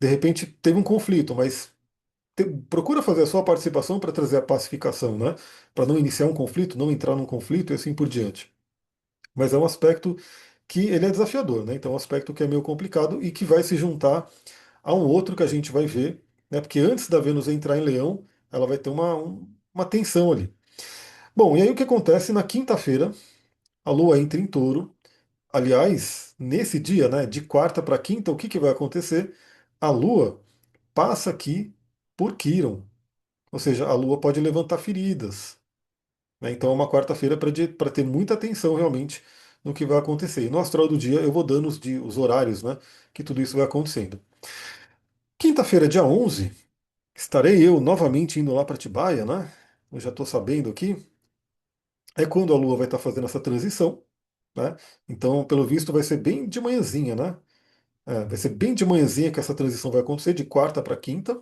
de repente teve um conflito, mas procura fazer a sua participação para trazer a pacificação, né? Para não iniciar um conflito, não entrar num conflito e assim por diante. Mas é um aspecto que ele é desafiador, né? Então é um aspecto que é meio complicado e que vai se juntar a um outro que a gente vai ver, né? Porque antes da Vênus entrar em Leão, ela vai ter uma tensão ali. Bom, e aí o que acontece na quinta-feira? A Lua entra em Touro. Aliás, nesse dia, né, de quarta para quinta, o que, que vai acontecer? A Lua passa aqui por Quirón, ou seja, a Lua pode levantar feridas. Né? Então é uma quarta-feira para ter muita atenção realmente no que vai acontecer. E no astral do dia eu vou dando os horários, né, que tudo isso vai acontecendo. Quinta-feira, dia 11, estarei eu novamente indo lá para Atibaia, né? Eu já estou sabendo aqui. É quando a Lua vai estar fazendo essa transição, né? Então, pelo visto, vai ser bem de manhãzinha, né? Vai ser bem de manhãzinha que essa transição vai acontecer, de quarta para quinta.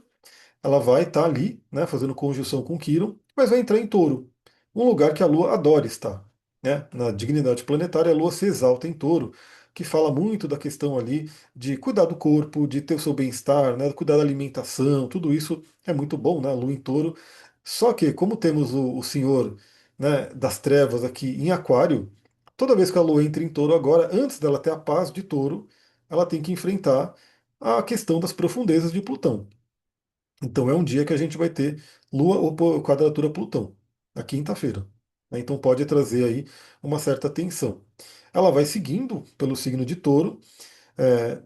Ela vai estar ali, né, fazendo conjunção com Quirón, mas vai entrar em Touro, um lugar que a Lua adora estar. Né? Na dignidade planetária, a Lua se exalta em Touro, que fala muito da questão ali de cuidar do corpo, de ter o seu bem-estar, né, cuidar da alimentação, tudo isso é muito bom, né, a Lua em Touro. Só que, como temos o Senhor, né, das Trevas aqui em Aquário, toda vez que a Lua entra em Touro agora, antes dela ter a paz de Touro, ela tem que enfrentar a questão das profundezas de Plutão. Então é um dia que a gente vai ter Lua ou quadratura Plutão, na quinta-feira. Né? Então pode trazer aí uma certa tensão. Ela vai seguindo pelo signo de Touro.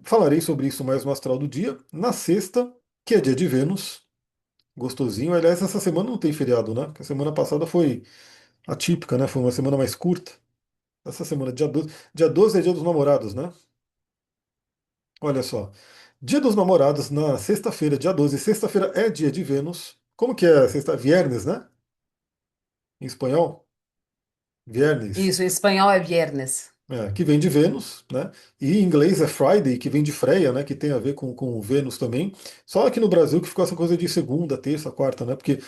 Falarei sobre isso mais no astral do dia. Na sexta, que é dia de Vênus, gostosinho. Aliás, essa semana não tem feriado, né? Porque a semana passada foi atípica, né? Foi uma semana mais curta. Essa semana, dia 12 é dia dos namorados, né? Olha só. Dia dos namorados na sexta-feira, dia 12. Sexta-feira é dia de Vênus. Como que é sexta? Viernes, né? Em espanhol? Viernes. Isso, em espanhol é viernes. Que vem de Vênus, né? E em inglês é Friday, que vem de Freia, né? Que tem a ver com Vênus também. Só aqui no Brasil que ficou essa coisa de segunda, terça, quarta, né? Porque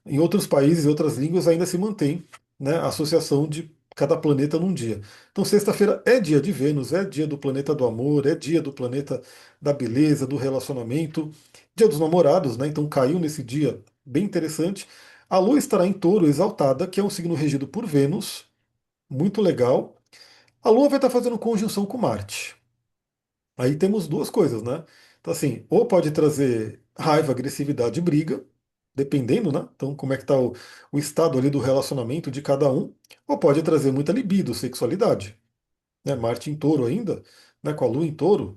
em outros países e outras línguas ainda se mantém, né, a associação de cada planeta num dia. Então, sexta-feira é dia de Vênus, é dia do planeta do amor, é dia do planeta da beleza, do relacionamento, dia dos namorados, né? Então, caiu nesse dia bem interessante. A Lua estará em Touro, exaltada, que é um signo regido por Vênus, muito legal. A Lua vai estar fazendo conjunção com Marte. Aí temos duas coisas, né? Então, assim, ou pode trazer raiva, agressividade e briga, dependendo, né? Então, como é que está o estado ali do relacionamento de cada um, ou pode trazer muita libido, sexualidade. Né? Marte em touro ainda, né? Com a Lua em touro,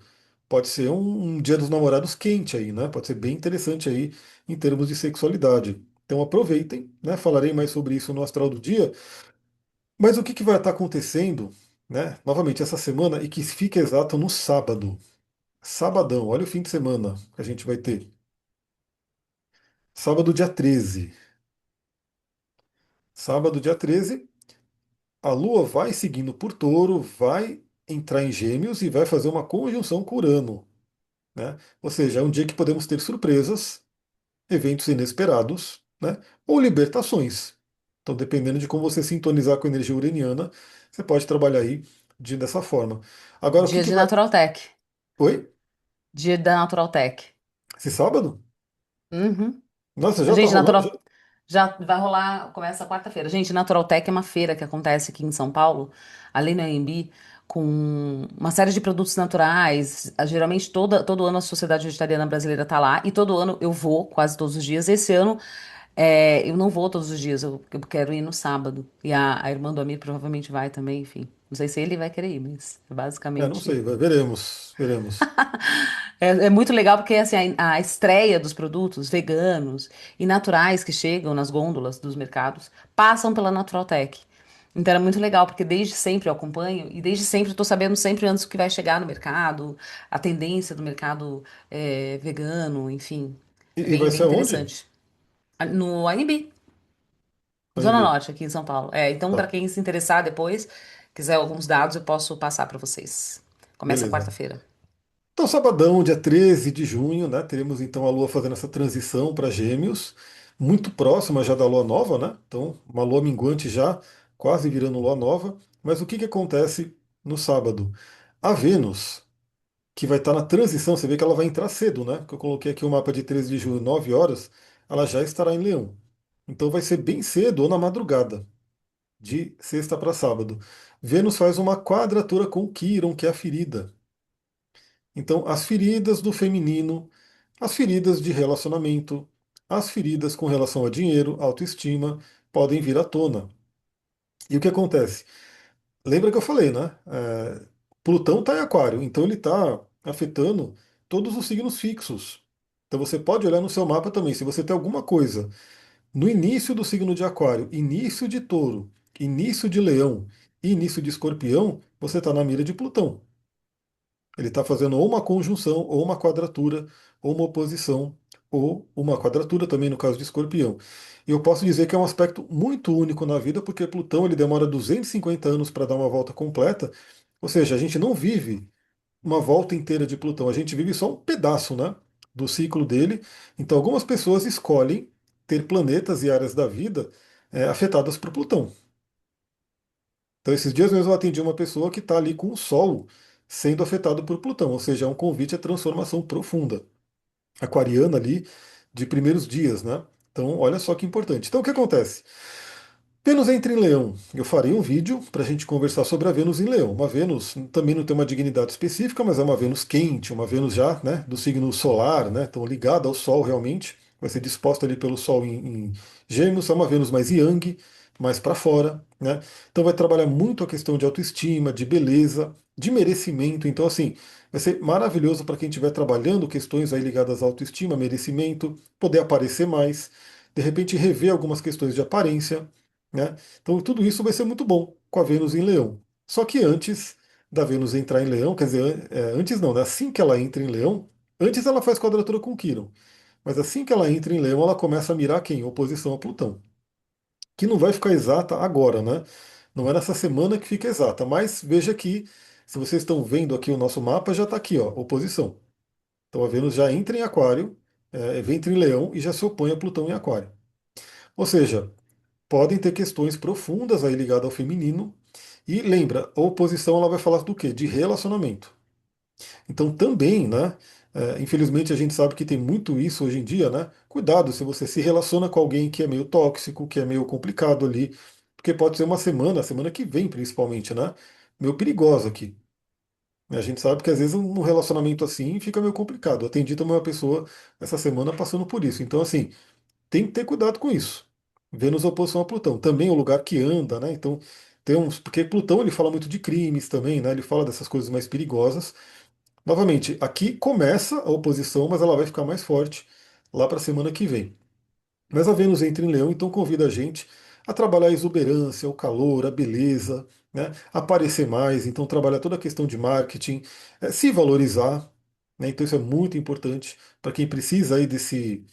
pode ser um dia dos namorados quente aí, né? Pode ser bem interessante aí em termos de sexualidade. Então aproveitem, né? Falarei mais sobre isso no Astral do Dia. Mas o que, que vai estar acontecendo, né? Novamente, essa semana e que fica exato no sábado. Sabadão, olha o fim de semana que a gente vai ter. Sábado, dia 13. Sábado, dia 13, a Lua vai seguindo por Touro, vai entrar em Gêmeos e vai fazer uma conjunção com Urano. Né? Ou seja, é um dia que podemos ter surpresas, eventos inesperados, né? Ou libertações. Então, dependendo de como você sintonizar com a energia uraniana, você pode trabalhar aí dessa forma. Agora, o que, Dia que de vai. Naturaltech. Oi? Dia da Naturaltech. Esse sábado? Uhum. Nossa, já tá Gente, rolando? Natural... Já vai rolar, começa quarta-feira. Gente, Naturaltech é uma feira que acontece aqui em São Paulo, ali na Anhembi, com uma série de produtos naturais. Geralmente, todo ano a Sociedade Vegetariana Brasileira tá lá, e todo ano eu vou, quase todos os dias. Esse ano, eu não vou todos os dias, eu quero ir no sábado. E a irmã do Amir provavelmente vai também, enfim. Não sei se ele vai querer ir, mas é É, não basicamente. sei, veremos, veremos. É muito legal porque assim, a estreia dos produtos veganos e naturais que chegam nas gôndolas dos mercados passam pela Naturaltech. Então era muito legal, porque desde sempre eu acompanho e desde sempre eu tô sabendo sempre antes o que vai chegar no mercado, a tendência do mercado vegano, enfim. É E vai bem ser aonde? interessante. No ANB, Zona AMB. Norte, aqui em São Paulo. Então, para Tá, quem se interessar depois, quiser alguns dados, eu posso passar para vocês. Começa beleza. quarta-feira. Então, sabadão, dia 13 de junho, né? Teremos então a Lua fazendo essa transição para Gêmeos, muito próxima já da Lua Nova, né? Então, uma Lua minguante já, quase virando Lua Nova. Mas o que que acontece no sábado? A Vênus, que vai estar na transição, você vê que ela vai entrar cedo, né? Que eu coloquei aqui o mapa de 13 de junho, 9 horas, ela já estará em Leão. Então vai ser bem cedo ou na madrugada, de sexta para sábado. Vênus faz uma quadratura com Quíron, que é a ferida. Então, as feridas do feminino, as feridas de relacionamento, as feridas com relação a dinheiro, autoestima, podem vir à tona. E o que acontece? Lembra que eu falei, né? Plutão está em Aquário, então ele está afetando todos os signos fixos. Então você pode olhar no seu mapa também, se você tem alguma coisa no início do signo de Aquário, início de Touro, início de Leão e início de Escorpião, você está na mira de Plutão. Ele está fazendo ou uma conjunção, ou uma quadratura, ou uma oposição, ou uma quadratura também no caso de Escorpião. E eu posso dizer que é um aspecto muito único na vida, porque Plutão ele demora 250 anos para dar uma volta completa, ou seja, a gente não vive uma volta inteira de Plutão, a gente vive só um pedaço, né, do ciclo dele. Então algumas pessoas escolhem ter planetas e áreas da vida afetadas por Plutão. Então, esses dias mesmo eu atendi uma pessoa que está ali com o Sol sendo afetado por Plutão, ou seja, é um convite à transformação profunda, aquariana ali, de primeiros dias, né? Então, olha só que importante. Então, o que acontece? Vênus entra em Leão. Eu farei um vídeo para a gente conversar sobre a Vênus em Leão. Uma Vênus também não tem uma dignidade específica, mas é uma Vênus quente, uma Vênus já, né, do signo solar, né, então ligada ao Sol realmente. Vai ser disposta ali pelo Sol em Gêmeos, é uma Vênus mais Yang, mais para fora, né? Então vai trabalhar muito a questão de autoestima, de beleza, de merecimento. Então assim, vai ser maravilhoso para quem estiver trabalhando questões aí ligadas à autoestima, merecimento, poder aparecer mais, de repente rever algumas questões de aparência, né? Então tudo isso vai ser muito bom com a Vênus em Leão. Só que antes da Vênus entrar em Leão, quer dizer, antes não, né? Assim que ela entra em Leão, antes ela faz quadratura com Quirón, mas assim que ela entra em Leão, ela começa a mirar quem? Oposição a Plutão. Que não vai ficar exata agora, né? Não é nessa semana que fica exata, mas veja que, se vocês estão vendo aqui o nosso mapa, já está aqui, ó, oposição. Então a Vênus já entra em Aquário, entra em Leão e já se opõe a Plutão em Aquário. Ou seja, podem ter questões profundas aí ligadas ao feminino. E lembra, a oposição ela vai falar do quê? De relacionamento. Então também, né? Infelizmente a gente sabe que tem muito isso hoje em dia, né? Cuidado se você se relaciona com alguém que é meio tóxico, que é meio complicado ali, porque pode ser uma semana, a semana que vem principalmente, né? Meio perigosa aqui. A gente sabe que às vezes um relacionamento assim fica meio complicado. Eu atendi também uma pessoa essa semana passando por isso. Então, assim, tem que ter cuidado com isso. Vênus oposição a Plutão. Também é o lugar que anda, né? Então, tem uns. Porque Plutão ele fala muito de crimes também, né? Ele fala dessas coisas mais perigosas. Novamente, aqui começa a oposição, mas ela vai ficar mais forte lá para a semana que vem. Mas a Vênus entra em Leão, então convida a gente a trabalhar a exuberância, o calor, a beleza, né? Aparecer mais, então trabalhar toda a questão de marketing, se valorizar, né? Então isso é muito importante para quem precisa aí desse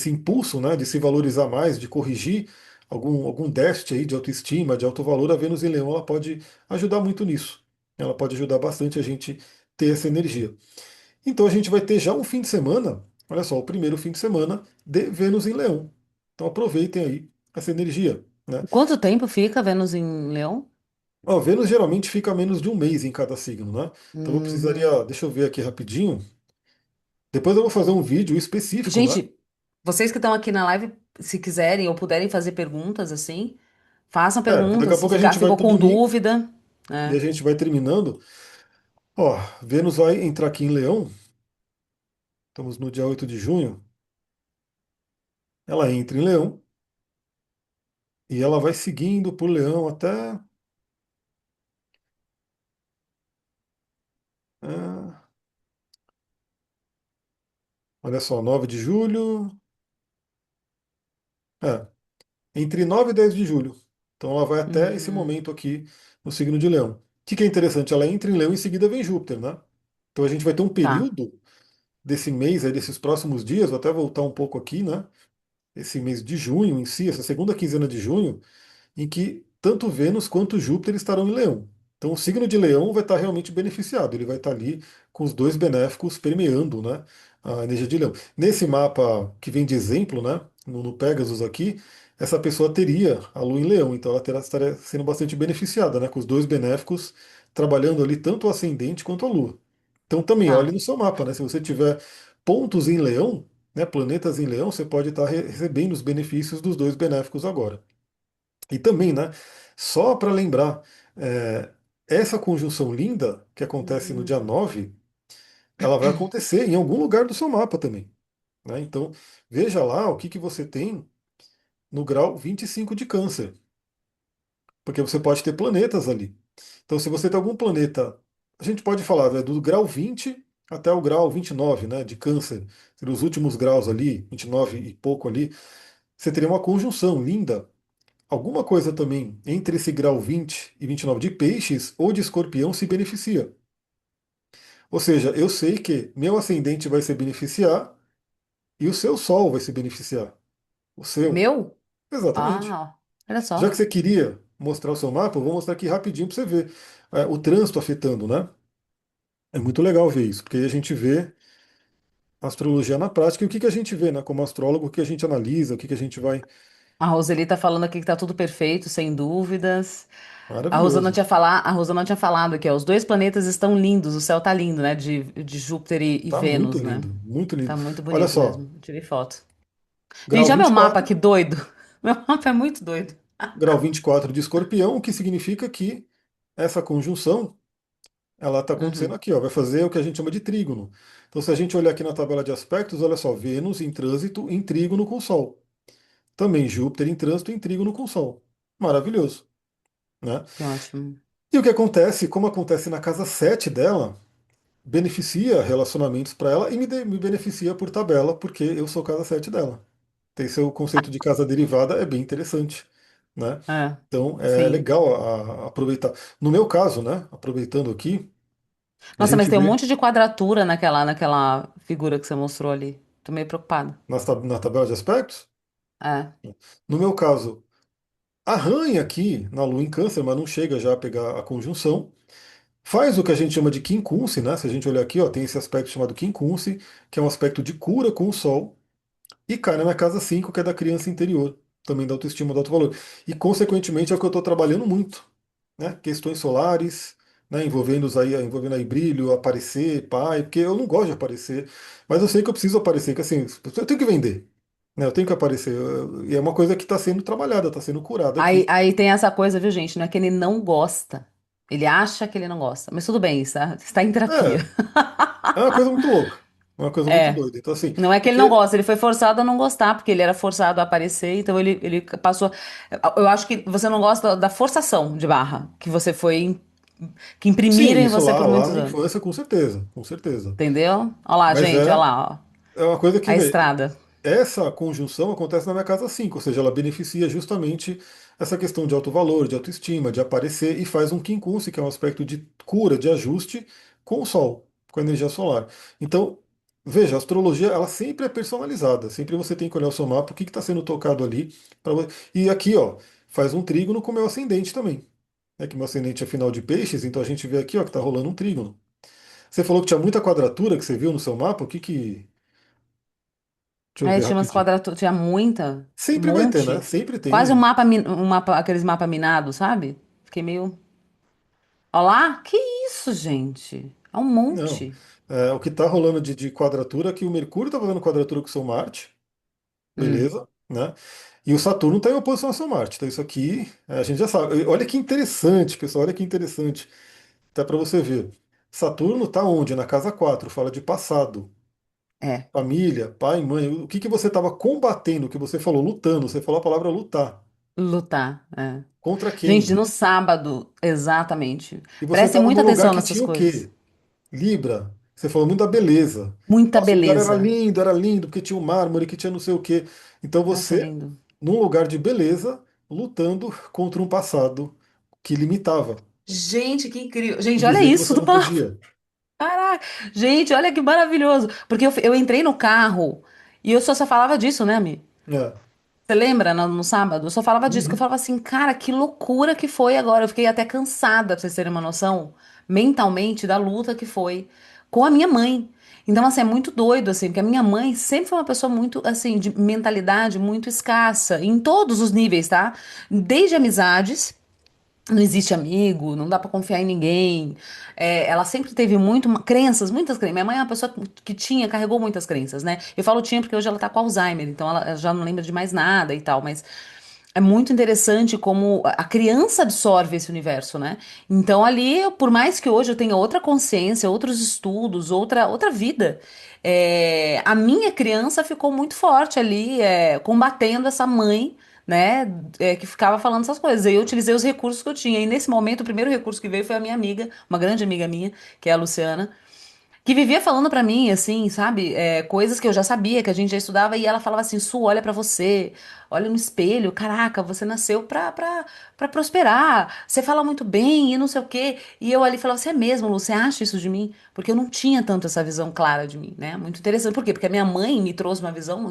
impulso, né? De se valorizar mais, de corrigir algum déficit aí de autoestima, de autovalor. A Vênus em Leão ela pode ajudar muito nisso. Ela pode ajudar bastante a gente ter essa energia. Então a gente vai ter já um fim de semana, olha só, o primeiro fim de semana de Vênus em Leão. Então aproveitem aí essa energia, né? Quanto tempo fica Vênus em Leão? Ó, Vênus geralmente fica menos de um mês em cada signo, né? Então eu Hum. precisaria, deixa eu ver aqui rapidinho. Depois eu vou fazer um vídeo específico, né? Gente, Vocês que estão aqui na live, se quiserem ou puderem fazer perguntas assim, façam Daqui a perguntas. Se pouco a ficar, gente vai ficou pro com domingo dúvida, e a né? gente vai terminando. Ó, Vênus vai entrar aqui em Leão, estamos no dia 8 de junho. Ela entra em Leão e ela vai seguindo por Leão até. é, olha só, 9 de julho. É, entre 9 e 10 de julho. Então ela vai até esse Hum, momento aqui no signo de Leão. O que é interessante? Ela entra em Leão e em seguida vem Júpiter, né? Então a gente vai ter um tá, período desse mês, aí, desses próximos dias, vou até voltar um pouco aqui, né? Esse mês de junho em si, essa segunda quinzena de junho, em que tanto Vênus quanto Júpiter estarão em Leão. Então o signo de Leão vai estar realmente beneficiado, ele vai estar ali com os dois benéficos permeando, né, a energia de Leão. Nesse mapa que vem de exemplo, né, no Pegasus aqui, essa pessoa teria a Lua em Leão, então ela estaria sendo bastante beneficiada, né, com os dois benéficos trabalhando ali tanto o ascendente quanto a Lua. Então também olhe tá. no seu mapa, né, se você tiver pontos em Leão, né, planetas em Leão, você pode estar recebendo os benefícios dos dois benéficos agora. E também, né, só para lembrar, é, essa conjunção linda que acontece no dia Hum. 9, ela vai acontecer em algum lugar do seu mapa também. Né? Então, veja lá o que, que você tem no grau 25 de Câncer, porque você pode ter planetas ali. Então, se você tem algum planeta, a gente pode falar, né, do grau 20 até o grau 29, né, de Câncer, seria os últimos graus ali, 29 e pouco ali, você teria uma conjunção linda. Alguma coisa também entre esse grau 20 e 29 de peixes ou de escorpião se beneficia. Ou seja, eu sei que meu ascendente vai se beneficiar e o seu sol vai se beneficiar. O seu. Meu? Exatamente. Ah, olha Já que só. você queria mostrar o seu mapa, eu vou mostrar aqui rapidinho para você ver o trânsito afetando, né? É muito legal ver isso, porque aí a gente vê a astrologia na prática e o que que a gente vê, né? Como astrólogo, o que a gente analisa, o que que a gente vai. A Roseli tá falando aqui que tá tudo perfeito, sem dúvidas. Maravilhoso. A Rosana tinha falado que ó, os dois planetas estão lindos, o céu tá lindo, né? De Júpiter e Tá muito Vênus, né? lindo, muito lindo. Tá muito Olha bonito só, mesmo. Tirei foto. grau Gente, olha meu mapa 24. aqui doido. Meu mapa é muito doido. Grau 24 de escorpião, o que significa que essa conjunção ela está acontecendo Uhum. aqui, ó, vai fazer o que a gente chama de trígono. Então, se a gente olhar aqui na tabela de aspectos, olha só, Vênus em trânsito em trígono com o Sol. Também Júpiter em trânsito em trígono com o Sol. Maravilhoso, né? Que ótimo. E o que acontece, como acontece na casa 7 dela, beneficia relacionamentos para ela e me beneficia por tabela, porque eu sou casa 7 dela. Tem seu conceito de casa derivada, é bem interessante, né? É, Então é sim. legal aproveitar. No meu caso, né? Aproveitando aqui, a Nossa, mas gente tem um vê monte de quadratura naquela figura que você mostrou ali. Tô meio preocupada. na tabela de aspectos. É. No meu caso, arranha aqui na Lua em Câncer, mas não chega já a pegar a conjunção. Faz o que a gente chama de quincunce, né? Se a gente olhar aqui, ó, tem esse aspecto chamado quincunce, que é um aspecto de cura com o Sol. E cai na minha casa 5 que é da criança interior, também da autoestima, do alto valor. E, consequentemente, é o que eu estou trabalhando muito, né? Questões solares, né? Envolvendo aí brilho, aparecer, pai, porque eu não gosto de aparecer, mas eu sei que eu preciso aparecer, que assim, eu tenho que vender, né? Eu tenho que aparecer. E é uma coisa que está sendo trabalhada, está sendo curada aqui. Aí tem essa coisa, viu, gente? Não é que ele não gosta. Ele acha que ele não gosta. Mas tudo bem, está em terapia. É, é uma coisa muito louca, é uma coisa muito É. doida. Então, assim, Não é que ele não porque, gosta, ele foi forçado a não gostar, porque ele era forçado a aparecer, então ele passou. Eu acho que você não gosta da forçação de barra, que você foi. Que sim, imprimiram em isso você por lá muitos na anos. infância, com certeza, com certeza. Entendeu? Olha lá, Mas gente, olha é, lá, ó. é uma coisa que, A estrada. essa conjunção acontece na minha casa 5, ou seja, ela beneficia justamente essa questão de alto valor, de autoestima, de aparecer e faz um quincunce, que é um aspecto de cura, de ajuste com o Sol, com a energia solar. Então, veja, a astrologia ela sempre é personalizada, sempre você tem que olhar o seu mapa, o que está sendo tocado ali. E aqui, ó, faz um trígono com o meu ascendente também. É que meu ascendente é final de peixes, então a gente vê aqui ó, que está rolando um trígono. Você falou que tinha muita quadratura que você viu no seu mapa, o que que. Deixa eu É, ver tinha umas rapidinho. quadraturas, tinha muita, um Sempre vai ter, né? monte. Sempre Quase tem. um mapa, aqueles mapa minados, sabe? Fiquei meio. Olha lá, que isso, gente? É um Não. monte. É, o que está rolando de quadratura é que o Mercúrio está fazendo quadratura com o seu Marte. Hum, beleza, né? E o Saturno está em oposição a seu Marte. Então isso aqui a gente já sabe. Olha que interessante, pessoal, olha que interessante. Até para você ver. Saturno está onde? Na casa 4. Fala de passado, é, família, pai, mãe. O que que você estava combatendo, o que você falou, lutando. Você falou a palavra lutar. lutar. É. Contra Gente, quem? no sábado, exatamente. E você Prestem estava num muita lugar atenção que nessas tinha o coisas. quê? Libra. Você falou muito da beleza. Muita Nossa, o lugar beleza. era lindo, porque tinha o mármore, que tinha não sei o quê. Então Nossa, você, lindo. num lugar de beleza, lutando contra um passado que limitava, Gente, que incrível. que Gente, olha dizia que isso você do não mapa. podia. Caraca. Gente, olha que maravilhoso. Porque eu entrei no carro e eu só falava disso, né, Mi? É. Você lembra no sábado? Eu só falava disso, que eu Uhum. falava assim, cara, que loucura que foi agora. Eu fiquei até cansada, pra vocês terem uma noção, mentalmente, da luta que foi com a minha mãe. Então, assim, é muito doido, assim, porque a minha mãe sempre foi uma pessoa muito, assim, de mentalidade muito escassa, em todos os níveis, tá? Desde amizades. Não existe amigo, não dá pra confiar em ninguém. É, ela sempre teve crenças, muitas crenças. Minha mãe é uma pessoa que carregou muitas crenças, né? Eu falo tinha porque hoje ela tá com Alzheimer, então ela já não lembra de mais nada e tal, mas é muito interessante como a criança absorve esse universo, né? Então ali, por mais que hoje eu tenha outra consciência, outros estudos, outra vida, a minha criança ficou muito forte ali, combatendo essa mãe, né, que ficava falando essas coisas. Aí eu utilizei os recursos que eu tinha. E nesse momento, o primeiro recurso que veio foi a minha amiga, uma grande amiga minha, que é a Luciana, que vivia falando pra mim, assim, sabe, coisas que eu já sabia, que a gente já estudava, e ela falava assim, Su, olha pra você, olha no espelho, caraca, você nasceu pra prosperar, você fala muito bem e não sei o quê. E eu ali falava, você é mesmo, Lu, você acha isso de mim? Porque eu não tinha tanto essa visão clara de mim, né? Muito interessante. Por quê? Porque a minha mãe me trouxe uma visão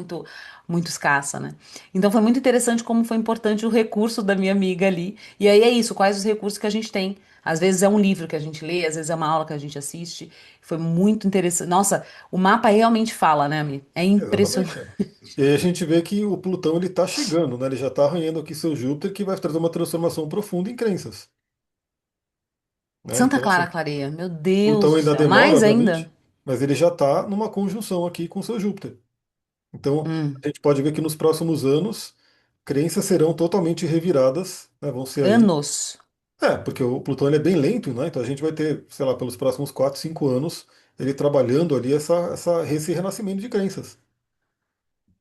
muito escassa, né? Então foi muito interessante como foi importante o recurso da minha amiga ali. E aí é isso, quais os recursos que a gente tem. Às vezes é um livro que a gente lê, às vezes é uma aula que a gente assiste. Foi muito interessante. Nossa, o mapa realmente fala, né, Mi? É impressionante. Exatamente. É. E aí a gente vê que o Plutão ele está chegando, né? Ele já está arranhando aqui seu Júpiter, que vai trazer uma transformação profunda em crenças, né? Santa Então, Clara assim, Clareia, meu Deus Plutão do ainda céu. demora, Mais ainda? obviamente, mas ele já está numa conjunção aqui com seu Júpiter. Então, Hum, a gente pode ver que nos próximos anos, crenças serão totalmente reviradas, né? Vão ser aí. anos. Porque o Plutão ele é bem lento, né? Então a gente vai ter, sei lá, pelos próximos 4, 5 anos, ele trabalhando ali esse renascimento de crenças,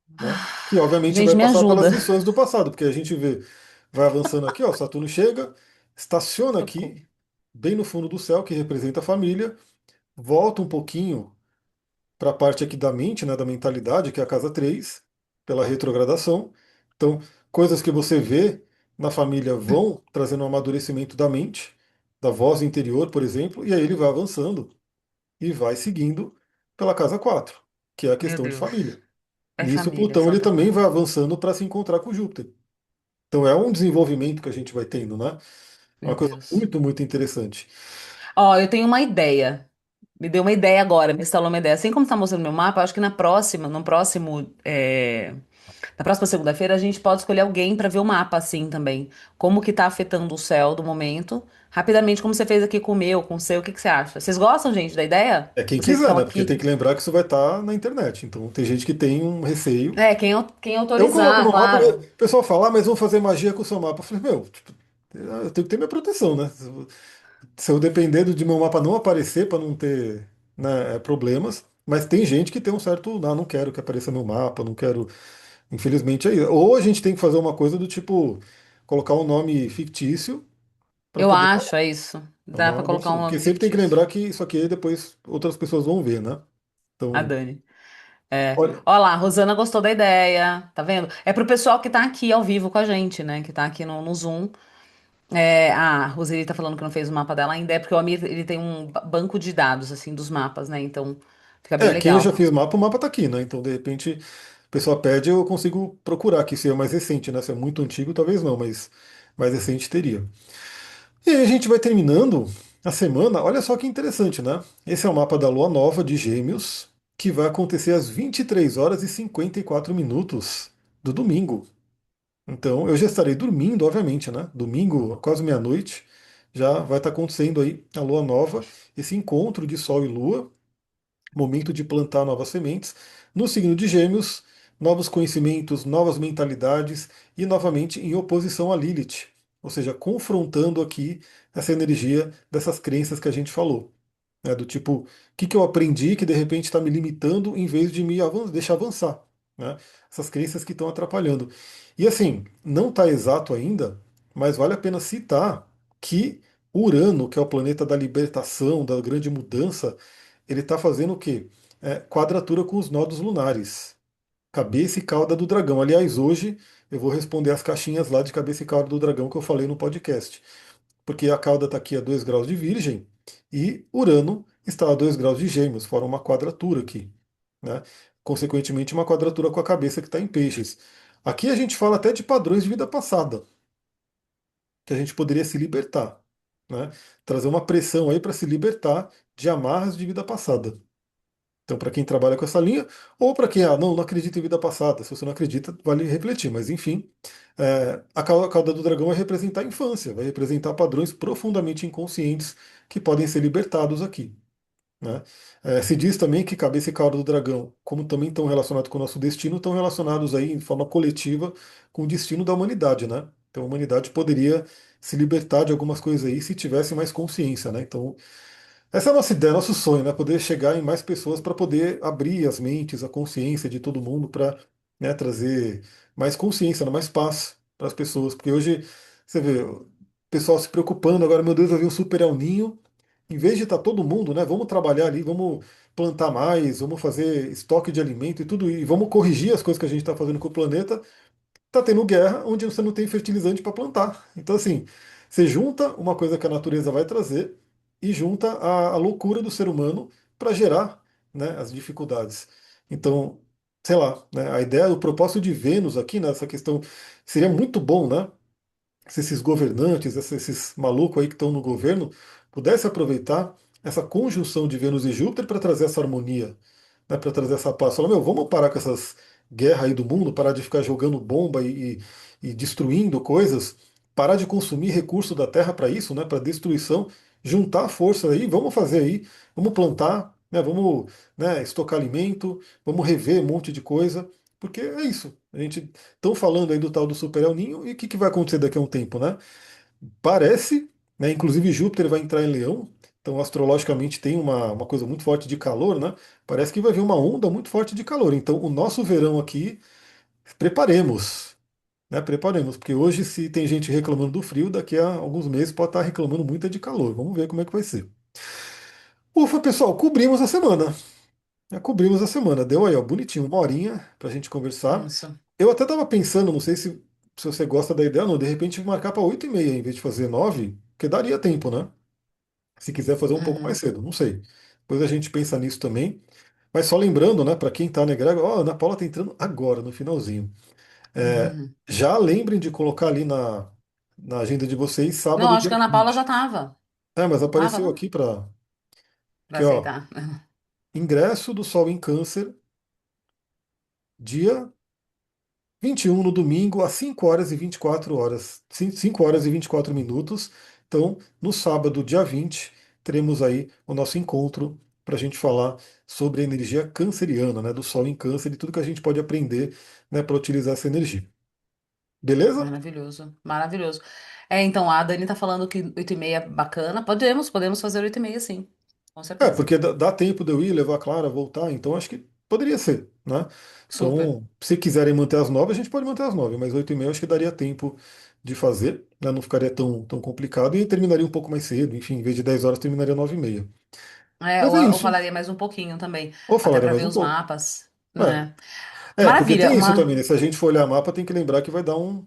né? Que obviamente vai Gente, me passar pelas ajuda. lições do passado, porque a gente vê, vai avançando aqui, ó, Saturno chega, estaciona Socorro. aqui, bem no fundo do céu, que representa a família, volta um pouquinho para a parte aqui da mente, né, da mentalidade, que é a casa 3 pela retrogradação. Então, coisas que você vê na família vão trazendo um amadurecimento da mente, da voz interior, por exemplo, e aí ele vai avançando e vai seguindo pela casa 4 que é a Meu questão de Deus. família. É Nisso, família, Plutão ele Santa também vai Clara. avançando para se encontrar com Júpiter. Então é um desenvolvimento que a gente vai tendo, né? É uma Meu coisa Deus. muito, muito interessante. Ó, eu tenho uma ideia. Me deu uma ideia agora, me instalou uma ideia. Assim como está mostrando meu mapa, eu acho que no próximo, na próxima segunda-feira, a gente pode escolher alguém para ver o mapa assim também. Como que tá afetando o céu do momento. Rapidamente, como você fez aqui com o meu, com o seu, o que que você acha? Vocês gostam, gente, da ideia? É quem Vocês que quiser, estão né? Porque aqui. tem que lembrar que isso vai estar na internet. Então tem gente que tem um receio. Quem Eu coloco autorizar, no mapa, claro. o pessoal fala, mas vamos fazer magia com o seu mapa. Eu falei, meu, tipo, eu tenho que ter minha proteção, né? Se eu depender de meu mapa não aparecer para não ter, né, problemas, mas tem gente que tem um certo, não quero que apareça meu mapa, não quero, infelizmente aí. Ou a gente tem que fazer uma coisa do tipo colocar um nome fictício para Eu poder acho, é isso. é Dá uma pra boa colocar um opção. Porque nome sempre tem que fictício. lembrar que isso aqui depois outras pessoas vão ver, né? A Então, Dani. É. olha, Olha lá, a Rosana gostou da ideia, tá vendo? É pro pessoal que tá aqui ao vivo com a gente, né? Que tá aqui no Zoom. A Roseli tá falando que não fez o mapa dela ainda, é porque o Amir, ele tem um banco de dados, assim, dos mapas, né? Então, fica bem quem eu já legal. fiz mapa, o mapa tá aqui, né? Então, de repente, a pessoa pede, eu consigo procurar aqui se é mais recente, né? Se é muito antigo, talvez não, mas mais recente teria. E aí a gente vai terminando a semana. Olha só que interessante, né? Esse é o mapa da Lua Nova de Gêmeos, que vai acontecer às 23 horas e 54 minutos do domingo. Então, eu já estarei dormindo, obviamente, né? Domingo, quase meia-noite, já vai estar acontecendo aí a Lua Nova, esse encontro de Sol e Lua, momento de plantar novas sementes, no signo de Gêmeos, novos conhecimentos, novas mentalidades e novamente em oposição a Lilith, ou seja, confrontando aqui essa energia dessas crenças que a gente falou. Né, do tipo, o que, que eu aprendi que de repente está me limitando em vez de me deixar avançar. Né? Essas crenças que estão atrapalhando. E assim, não está exato ainda, mas vale a pena citar que Urano, que é o planeta da libertação, da grande mudança, ele está fazendo o quê? Quadratura com os nodos lunares. Cabeça e cauda do dragão. Aliás, hoje eu vou responder as caixinhas lá de cabeça e cauda do dragão que eu falei no podcast. Porque a cauda está aqui a 2 graus de Virgem e Urano está a 2 graus de Gêmeos, forma uma quadratura aqui. Né? Consequentemente, uma quadratura com a cabeça que está em Peixes. Aqui a gente fala até de padrões de vida passada, que a gente poderia se libertar. Né? Trazer uma pressão aí para se libertar de amarras de vida passada. Então, para quem trabalha com essa linha, ou para quem não acredita em vida passada, se você não acredita, vale refletir. Mas, enfim, a cauda do dragão vai representar a infância, vai representar padrões profundamente inconscientes que podem ser libertados aqui. Né? Se diz também que cabeça e cauda do dragão, como também estão relacionados com o nosso destino, estão relacionados aí em forma coletiva com o destino da humanidade. Né? Então, a humanidade poderia se libertar de algumas coisas aí se tivesse mais consciência. Né? Então, essa é a nossa ideia, nosso sonho, né? Poder chegar em mais pessoas para poder abrir as mentes, a consciência de todo mundo para, né, trazer mais consciência, né, mais paz para as pessoas. Porque hoje você vê o pessoal se preocupando, agora, meu Deus, vai vir um super El Ninho. Em vez de estar todo mundo, né? Vamos trabalhar ali, vamos plantar mais, vamos fazer estoque de alimento e tudo, e vamos corrigir as coisas que a gente está fazendo com o planeta. Tá tendo guerra onde você não tem fertilizante para plantar. Então, assim, você junta uma coisa que a natureza vai trazer e junta a loucura do ser humano para gerar, né, as dificuldades. Então, sei lá, né, a ideia, o propósito de Vênus aqui nessa questão seria muito bom, né? Se esses governantes, esses malucos aí que estão no governo, pudessem aproveitar essa conjunção de Vênus e Júpiter para trazer essa harmonia, né, para trazer essa paz. Falar, meu, vamos parar com essas guerras aí do mundo, parar de ficar jogando bomba e destruindo coisas, parar de consumir recursos da Terra para isso, né, para destruição, juntar força aí, vamos fazer aí, vamos plantar, né, vamos, né, estocar alimento, vamos rever um monte de coisa, porque é isso. A gente estão falando aí do tal do Super El Ninho e o que, que vai acontecer daqui a um tempo, né? Parece, né? Inclusive Júpiter vai entrar em Leão, então astrologicamente tem uma coisa muito forte de calor, né? Parece que vai vir uma onda muito forte de calor. Então o nosso verão aqui, preparemos, né? Preparemos, porque hoje se tem gente reclamando do frio, daqui a alguns meses pode estar reclamando muito é de calor. Vamos ver como é que vai ser. Ufa, pessoal, cobrimos a semana. Cobrimos a semana. Deu aí, ó, bonitinho, uma horinha pra gente conversar. Isso. Eu até tava pensando, não sei se você gosta da ideia, não, de repente marcar para 8h30 em vez de fazer 9, porque daria tempo, né? Se quiser fazer um pouco mais Uhum, cedo, não sei. Depois a gente pensa nisso também. Mas só lembrando, né, para quem tá na egrégora, ó, a Ana Paula tá entrando agora, no finalzinho. uhum. Já lembrem de colocar ali na agenda de vocês, Não, sábado, acho dia que a Ana Paula já 20. tava. Mas Tava, apareceu não? aqui para. Pra Que, ó, aceitar. ingresso do Sol em Câncer, dia 21 no domingo, às 5 horas e 24 horas. 5 horas e 24 minutos. Então, no sábado, dia 20, teremos aí o nosso encontro para a gente falar sobre a energia canceriana, né, do Sol em Câncer e tudo que a gente pode aprender, né, para utilizar essa energia. Beleza? Maravilhoso, maravilhoso. É, então, a Dani tá falando que 8h30 é bacana. Podemos fazer 8h30, sim. Com certeza. Porque dá tempo de eu ir, levar a Clara, voltar, então acho que poderia ser, né? Super. Então, se quiserem manter as 9, a gente pode manter as 9, mas 8h30 acho que daria tempo de fazer, né? Não ficaria tão complicado e terminaria um pouco mais cedo, enfim, em vez de 10 horas terminaria 9h30. É, Mas eu, é eu isso. falaria mais um pouquinho também, Ou até falaria para mais ver um os pouco. mapas, É, né? porque Maravilha, tem isso também, né? Se a gente for olhar mapa, tem que lembrar que vai dar um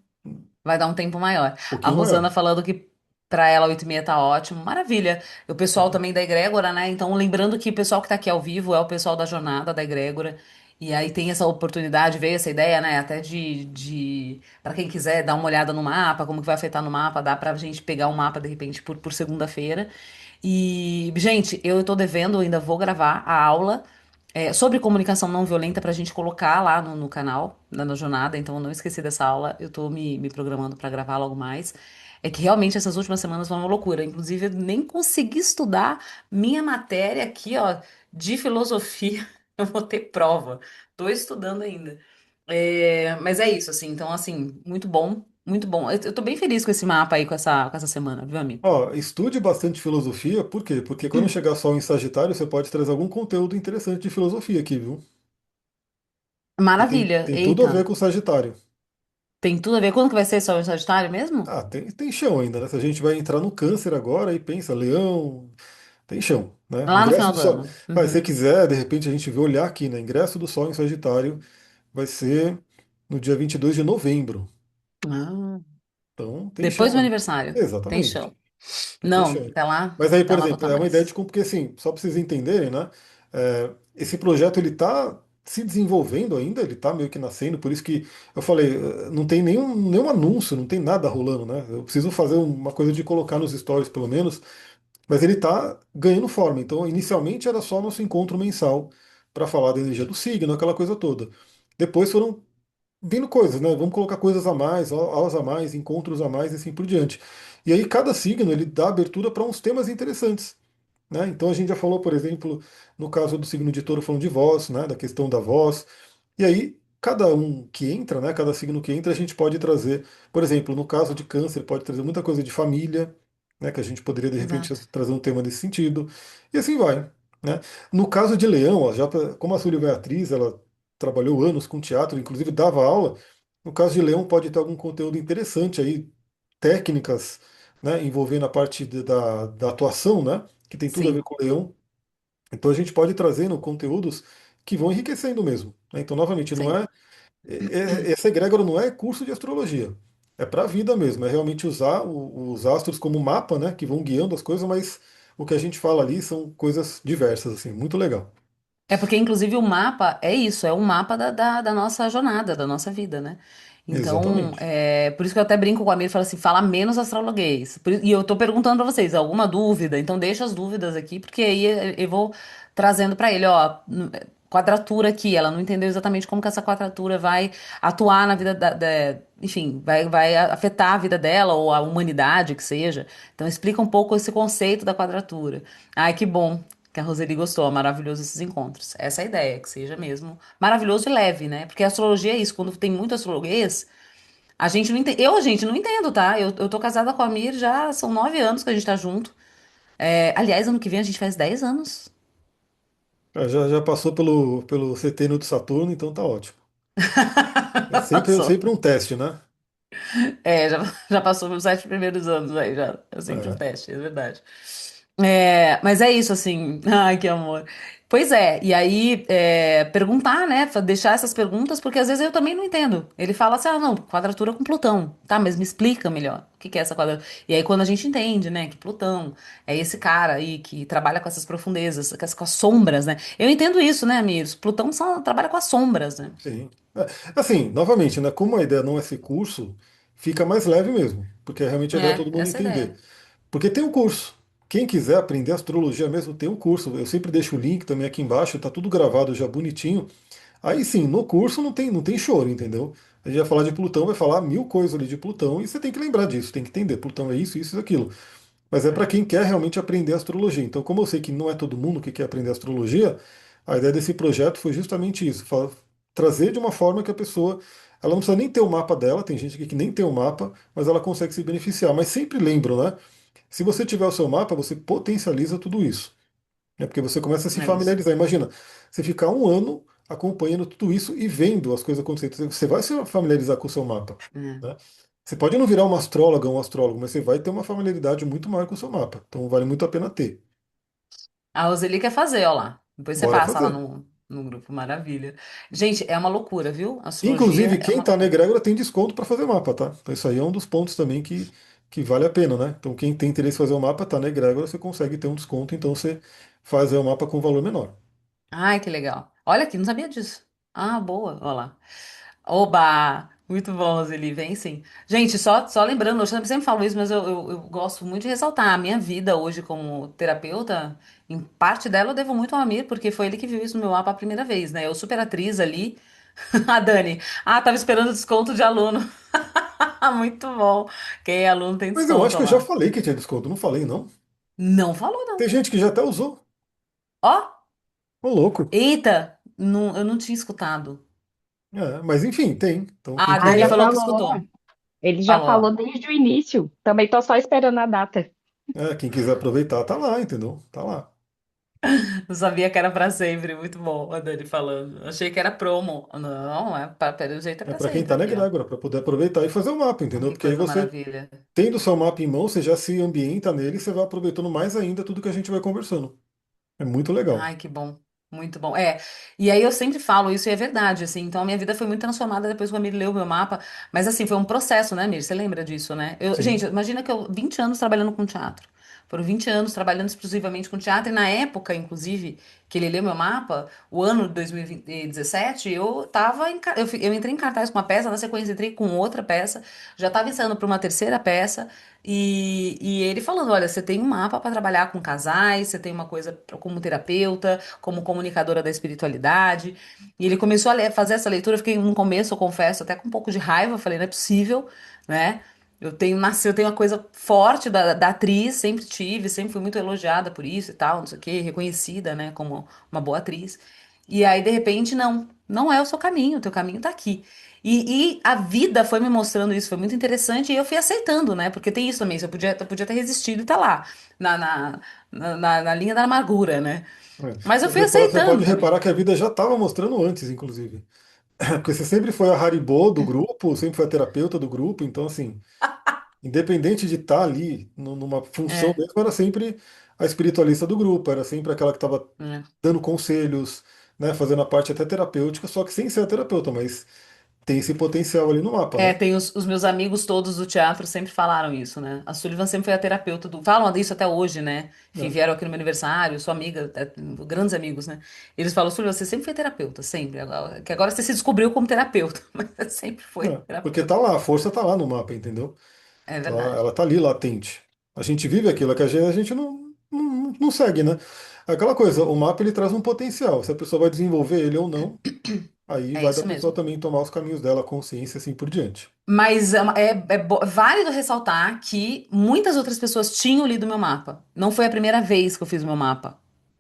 vai dar um tempo maior. A pouquinho Rosana maior. falando que para ela 8h30 tá ótimo, maravilha. O pessoal também da Egrégora, né? Então, lembrando que o pessoal que tá aqui ao vivo é o pessoal da jornada da Egrégora. E aí tem essa oportunidade, veio essa ideia, né? Até de para quem quiser dar uma olhada no mapa, como que vai afetar no mapa, dá pra gente pegar um mapa de repente por segunda-feira. E, gente, eu tô devendo, ainda vou gravar a aula sobre comunicação não violenta pra gente colocar lá no canal, na jornada, então eu não esqueci dessa aula, eu tô me programando pra gravar logo mais. É que realmente essas últimas semanas foram uma loucura. Inclusive, eu nem consegui estudar minha matéria aqui, ó, de filosofia. Eu vou ter prova. Tô estudando ainda. Mas é isso, assim. Então, assim, muito bom, muito bom. Eu tô bem feliz com esse mapa aí, com essa semana, viu, amigo? Ó, estude bastante filosofia, por quê? Porque quando chegar Sol em Sagitário, você pode trazer algum conteúdo interessante de filosofia aqui, viu? E Maravilha. tem tudo a ver Eita, com o Sagitário. tem tudo a ver. Quando que vai ser Sol em Sagitário mesmo? Ah, tem chão ainda, né? Se a gente vai entrar no Câncer agora e pensa, Leão, tem chão, né? Lá no Ingresso final do do Sol. ano. Vai, se você Uhum. quiser, de repente a gente vê olhar aqui, né? Ingresso do Sol em Sagitário vai ser no dia 22 de novembro. Ah, Então, tem depois chão do aí. aniversário. Tem Exatamente. chão. Tem Não, chão. até lá, Mas aí, até por lá vou exemplo, estar é uma ideia de mais. como, porque assim, só para vocês entenderem, né? Esse projeto ele está se desenvolvendo ainda, ele está meio que nascendo, por isso que eu falei, não tem nenhum anúncio, não tem nada rolando, né? Eu preciso fazer uma coisa de colocar nos stories, pelo menos, mas ele está ganhando forma. Então, inicialmente era só nosso encontro mensal para falar da energia do signo, aquela coisa toda. Depois foram vindo coisas, né? Vamos colocar coisas a mais, aulas a mais, encontros a mais e assim por diante. E aí cada signo ele dá abertura para uns temas interessantes, né? Então a gente já falou, por exemplo, no caso do signo de Touro, falando de voz, né? Da questão da voz. E aí cada um que entra, né? Cada signo que entra, a gente pode trazer, por exemplo, no caso de Câncer, pode trazer muita coisa de família, né? Que a gente poderia de repente Exato. trazer um tema nesse sentido. E assim vai, né? No caso de Leão, ó, como a Súlia é atriz, ela trabalhou anos com teatro, inclusive dava aula. No caso de Leão, pode ter algum conteúdo interessante aí, técnicas, né, envolvendo a parte da atuação, né, que tem tudo a ver Sim, com o Leão. Então a gente pode ir trazendo conteúdos que vão enriquecendo mesmo, né? Então, novamente, não sim. essa egrégora não é curso de astrologia. É para a vida mesmo, é realmente usar os astros como mapa, né, que vão guiando as coisas, mas o que a gente fala ali são coisas diversas, assim, muito legal. É porque, inclusive, o mapa é isso, é um mapa da nossa jornada, da nossa vida, né? Então, Exatamente. por isso que eu até brinco com a Miri e falo assim, fala menos astrologuês. E eu tô perguntando pra vocês, alguma dúvida? Então deixa as dúvidas aqui, porque aí eu vou trazendo pra ele, ó, quadratura aqui, ela não entendeu exatamente como que essa quadratura vai atuar na vida enfim, vai afetar a vida dela ou a humanidade, que seja. Então explica um pouco esse conceito da quadratura. Ai, que bom que a Roseli gostou, maravilhoso esses encontros. Essa é a ideia, que seja mesmo maravilhoso e leve, né? Porque a astrologia é isso, quando tem muito astrologuês, a gente não entende. Gente, não entendo, tá? Eu tô casada com a Mir já são 9 anos que a gente tá junto. Aliás, ano que vem a gente faz 10 anos. Já passou pelo setênio de Saturno, então tá ótimo. É Passou. sempre um teste, né? Já passou pelos 7 primeiros anos aí, já. É sempre um É. teste, é verdade. Mas é isso, assim. Ai, que amor. Pois é, e aí perguntar, né? Deixar essas perguntas, porque às vezes eu também não entendo. Ele fala assim: ah, não, quadratura com Plutão. Tá, mas me explica melhor. O que que é essa quadratura? E aí, quando a gente entende, né, que Plutão é esse cara aí que trabalha com essas profundezas, com as sombras, né? Eu entendo isso, né, amigos? Plutão só trabalha com as sombras, né? Sim. Assim, novamente, né, como a ideia não é ser curso, fica mais leve mesmo, porque realmente a ideia é todo mundo Essa é a entender. ideia. Porque tem um curso. Quem quiser aprender astrologia mesmo, tem um curso. Eu sempre deixo o link também aqui embaixo, tá tudo gravado já bonitinho. Aí sim, no curso não tem choro, entendeu? A gente vai falar de Plutão, vai falar mil coisas ali de Plutão, e você tem que lembrar disso, tem que entender. Plutão é isso, isso e aquilo. Mas é para É, quem quer realmente aprender astrologia. Então, como eu sei que não é todo mundo que quer aprender astrologia, a ideia desse projeto foi justamente isso, trazer de uma forma que a pessoa, ela não precisa nem ter o mapa dela, tem gente aqui que nem tem o mapa, mas ela consegue se beneficiar. Mas sempre lembro, né? Se você tiver o seu mapa, você potencializa tudo isso. É porque você começa a se é isso. familiarizar. Imagina, você ficar um ano acompanhando tudo isso e vendo as coisas acontecerem. Você vai se familiarizar com o seu mapa, É. né? Você pode não virar uma astróloga ou um astrólogo, mas você vai ter uma familiaridade muito maior com o seu mapa. Então vale muito a pena ter. A Roseli quer fazer, ó lá. Depois você Bora passa lá fazer. no grupo, maravilha. Gente, é uma loucura, viu? Astrologia Inclusive, é quem uma está na loucura. egrégora tem desconto para fazer mapa, tá? Então isso aí é um dos pontos também que vale a pena, né? Então quem tem interesse em fazer o mapa, tá na egrégora, você consegue ter um desconto, então você faz aí o mapa com valor menor. Ai, que legal. Olha aqui, não sabia disso. Ah, boa, ó lá. Oba! Muito bom, Roseli, vem sim. Gente, só lembrando, eu sempre falo isso, mas eu gosto muito de ressaltar. A minha vida hoje como terapeuta, em parte dela eu devo muito ao Amir, porque foi ele que viu isso no meu mapa a primeira vez, né? Eu super atriz ali. A Dani. Ah, tava esperando desconto de aluno. Muito bom. Quem é aluno tem Mas eu acho desconto, ó que eu já lá. falei que tinha desconto, não falei, não? Não falou, Tem não. gente que já até usou. Ó, Ô, louco. eita, eu não tinha escutado. Mas enfim, tem. Então quem Ah, Dani Já quiser, falou que falou. escutou. Ele já Falou, ó. falou desde o início. Também tô só esperando a data. quem quiser aproveitar, tá lá, entendeu? Tá lá. Não sabia que era pra sempre. Muito bom, a Dani falando. Achei que era promo. Não, pelo jeito é É pra para quem sempre tá na aqui, ó. egrégora, para poder aproveitar e fazer o mapa, entendeu? Que Porque aí coisa você, maravilha. tendo o seu mapa em mão, você já se ambienta nele e você vai aproveitando mais ainda tudo que a gente vai conversando. É muito legal. Ai, que bom. Muito bom. E aí eu sempre falo isso e é verdade, assim. Então a minha vida foi muito transformada depois que o Amir leu o meu mapa. Mas assim, foi um processo, né, Amir? Você lembra disso, né? Gente, Sim. imagina que eu, 20 anos trabalhando com teatro. Foram 20 anos trabalhando exclusivamente com teatro. E na época, inclusive, que ele leu meu mapa, o ano de 2017, eu tava eu entrei em cartaz com uma peça, na sequência entrei com outra peça, já estava ensaiando para uma terceira peça. E ele falando: olha, você tem um mapa para trabalhar com casais, você tem uma coisa como terapeuta, como comunicadora da espiritualidade. E ele começou a fazer essa leitura. Eu fiquei no começo, eu confesso, até com um pouco de raiva. Eu falei: não é possível, né? Eu tenho uma coisa forte da atriz, sempre tive, sempre fui muito elogiada por isso e tal, não sei o quê, reconhecida, né, como uma boa atriz. E aí, de repente, não é o seu caminho, o teu caminho tá aqui. E a vida foi me mostrando isso, foi muito interessante, e eu fui aceitando, né? Porque tem isso também, eu podia ter resistido e tá lá, na, na, na linha da amargura, né? Mas eu fui Você pode aceitando também. reparar que a vida já estava mostrando antes, inclusive. Porque você sempre foi a Haribo do grupo, sempre foi a terapeuta do grupo, então assim, independente de estar ali numa função É, mesmo, era sempre a espiritualista do grupo, era sempre aquela que estava é. dando conselhos, né, fazendo a parte até terapêutica, só que sem ser a terapeuta, mas tem esse potencial ali no mapa, né? Tem os meus amigos todos do teatro sempre falaram isso, né? A Sullivan sempre foi a terapeuta do. Falam isso até hoje, né? Enfim, É. vieram aqui no meu aniversário, sou amiga, grandes amigos, né? Eles falam: Sullivan, você sempre foi terapeuta, sempre. Que agora você se descobriu como terapeuta, mas você sempre foi Porque tá terapeuta. lá, a força tá lá no mapa, entendeu? É verdade. Ela tá ali latente. A gente vive aquilo que a gente não segue, né? Aquela coisa, o mapa ele traz um potencial. Se a pessoa vai desenvolver ele ou não, aí É vai da isso pessoa mesmo. também tomar os caminhos dela, a consciência, assim por diante. Mas é válido ressaltar que muitas outras pessoas tinham lido meu mapa. Não foi a primeira vez que eu fiz o meu mapa,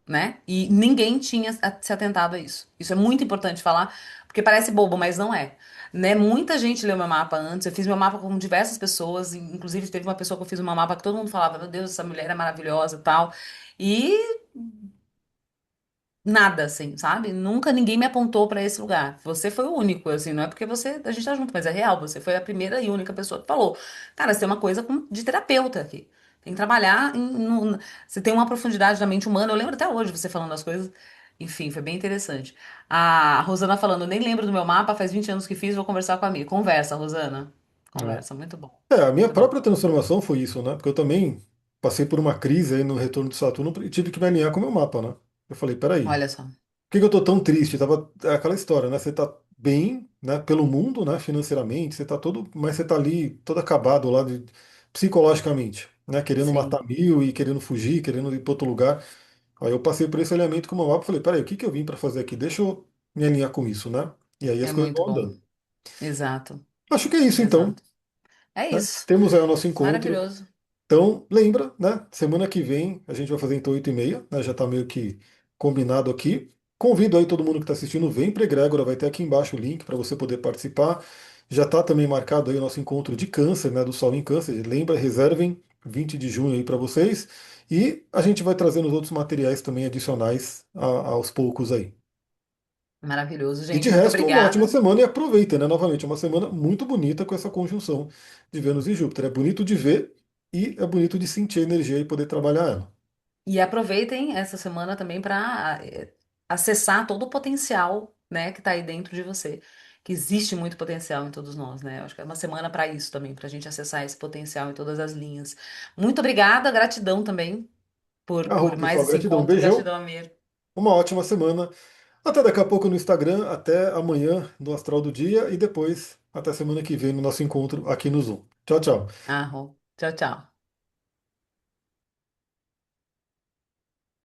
né? E ninguém tinha se atentado a isso. Isso é muito importante falar, porque parece bobo, mas não é. Né? Muita gente leu meu mapa antes. Eu fiz meu mapa com diversas pessoas, inclusive teve uma pessoa que eu fiz o meu mapa que todo mundo falava: Meu Deus, essa mulher é maravilhosa e tal. E nada, assim, sabe? Nunca ninguém me apontou pra esse lugar. Você foi o único, assim, não é porque a gente tá junto, mas é real. Você foi a primeira e única pessoa que falou: Cara, você tem uma coisa de terapeuta aqui. Tem que trabalhar você tem uma profundidade da mente humana. Eu lembro até hoje você falando as coisas. Enfim, foi bem interessante. A Rosana falando: Nem lembro do meu mapa, faz 20 anos que fiz, vou conversar com a amiga. Conversa, Rosana. Né? Conversa, muito bom. A minha Muito bom. própria transformação foi isso, né? Porque eu também passei por uma crise aí no retorno de Saturno e tive que me alinhar com o meu mapa, né? Eu falei, peraí, Olha só. que eu tô tão triste? É aquela história, né? Você tá bem, né, pelo mundo, né, financeiramente, você tá todo, mas você tá ali todo acabado lá psicologicamente, né, querendo matar Sim, mil e querendo fugir, querendo ir para outro lugar. Aí eu passei por esse alinhamento com o meu mapa e falei, peraí, o que que eu vim para fazer aqui? Deixa eu me alinhar com isso, né? E aí as é coisas muito vão bom. andando. Exato, Acho que é isso então, exato. É né? isso. Temos aí o nosso encontro. Maravilhoso. Então, lembra, né? Semana que vem a gente vai fazer então 8h30, né? Já está meio que combinado aqui. Convido aí todo mundo que está assistindo, vem para Egrégora, vai ter aqui embaixo o link para você poder participar. Já está também marcado aí o nosso encontro de câncer, né? Do Sol em Câncer. Lembra, reservem 20 de junho aí para vocês. E a gente vai trazendo os outros materiais também adicionais aos poucos aí. Maravilhoso, E de gente. Muito resto, uma ótima obrigada. semana e aproveitem, né? Novamente, é uma semana muito bonita com essa conjunção de Vênus e Júpiter. É bonito de ver e é bonito de sentir a energia e poder trabalhar ela. E aproveitem essa semana também para acessar todo o potencial, né, que está aí dentro de você. Que existe muito potencial em todos nós, né? Eu acho que é uma semana para isso também, para a gente acessar esse potencial em todas as linhas. Muito obrigada, gratidão também por mais Pessoal, esse gratidão, um encontro. beijão, Gratidão, Amir. uma ótima semana. Até daqui a pouco no Instagram, até amanhã no Astral do Dia e depois até semana que vem no nosso encontro aqui no Zoom. Tchau, tchau. Arro. Tchau, tchau.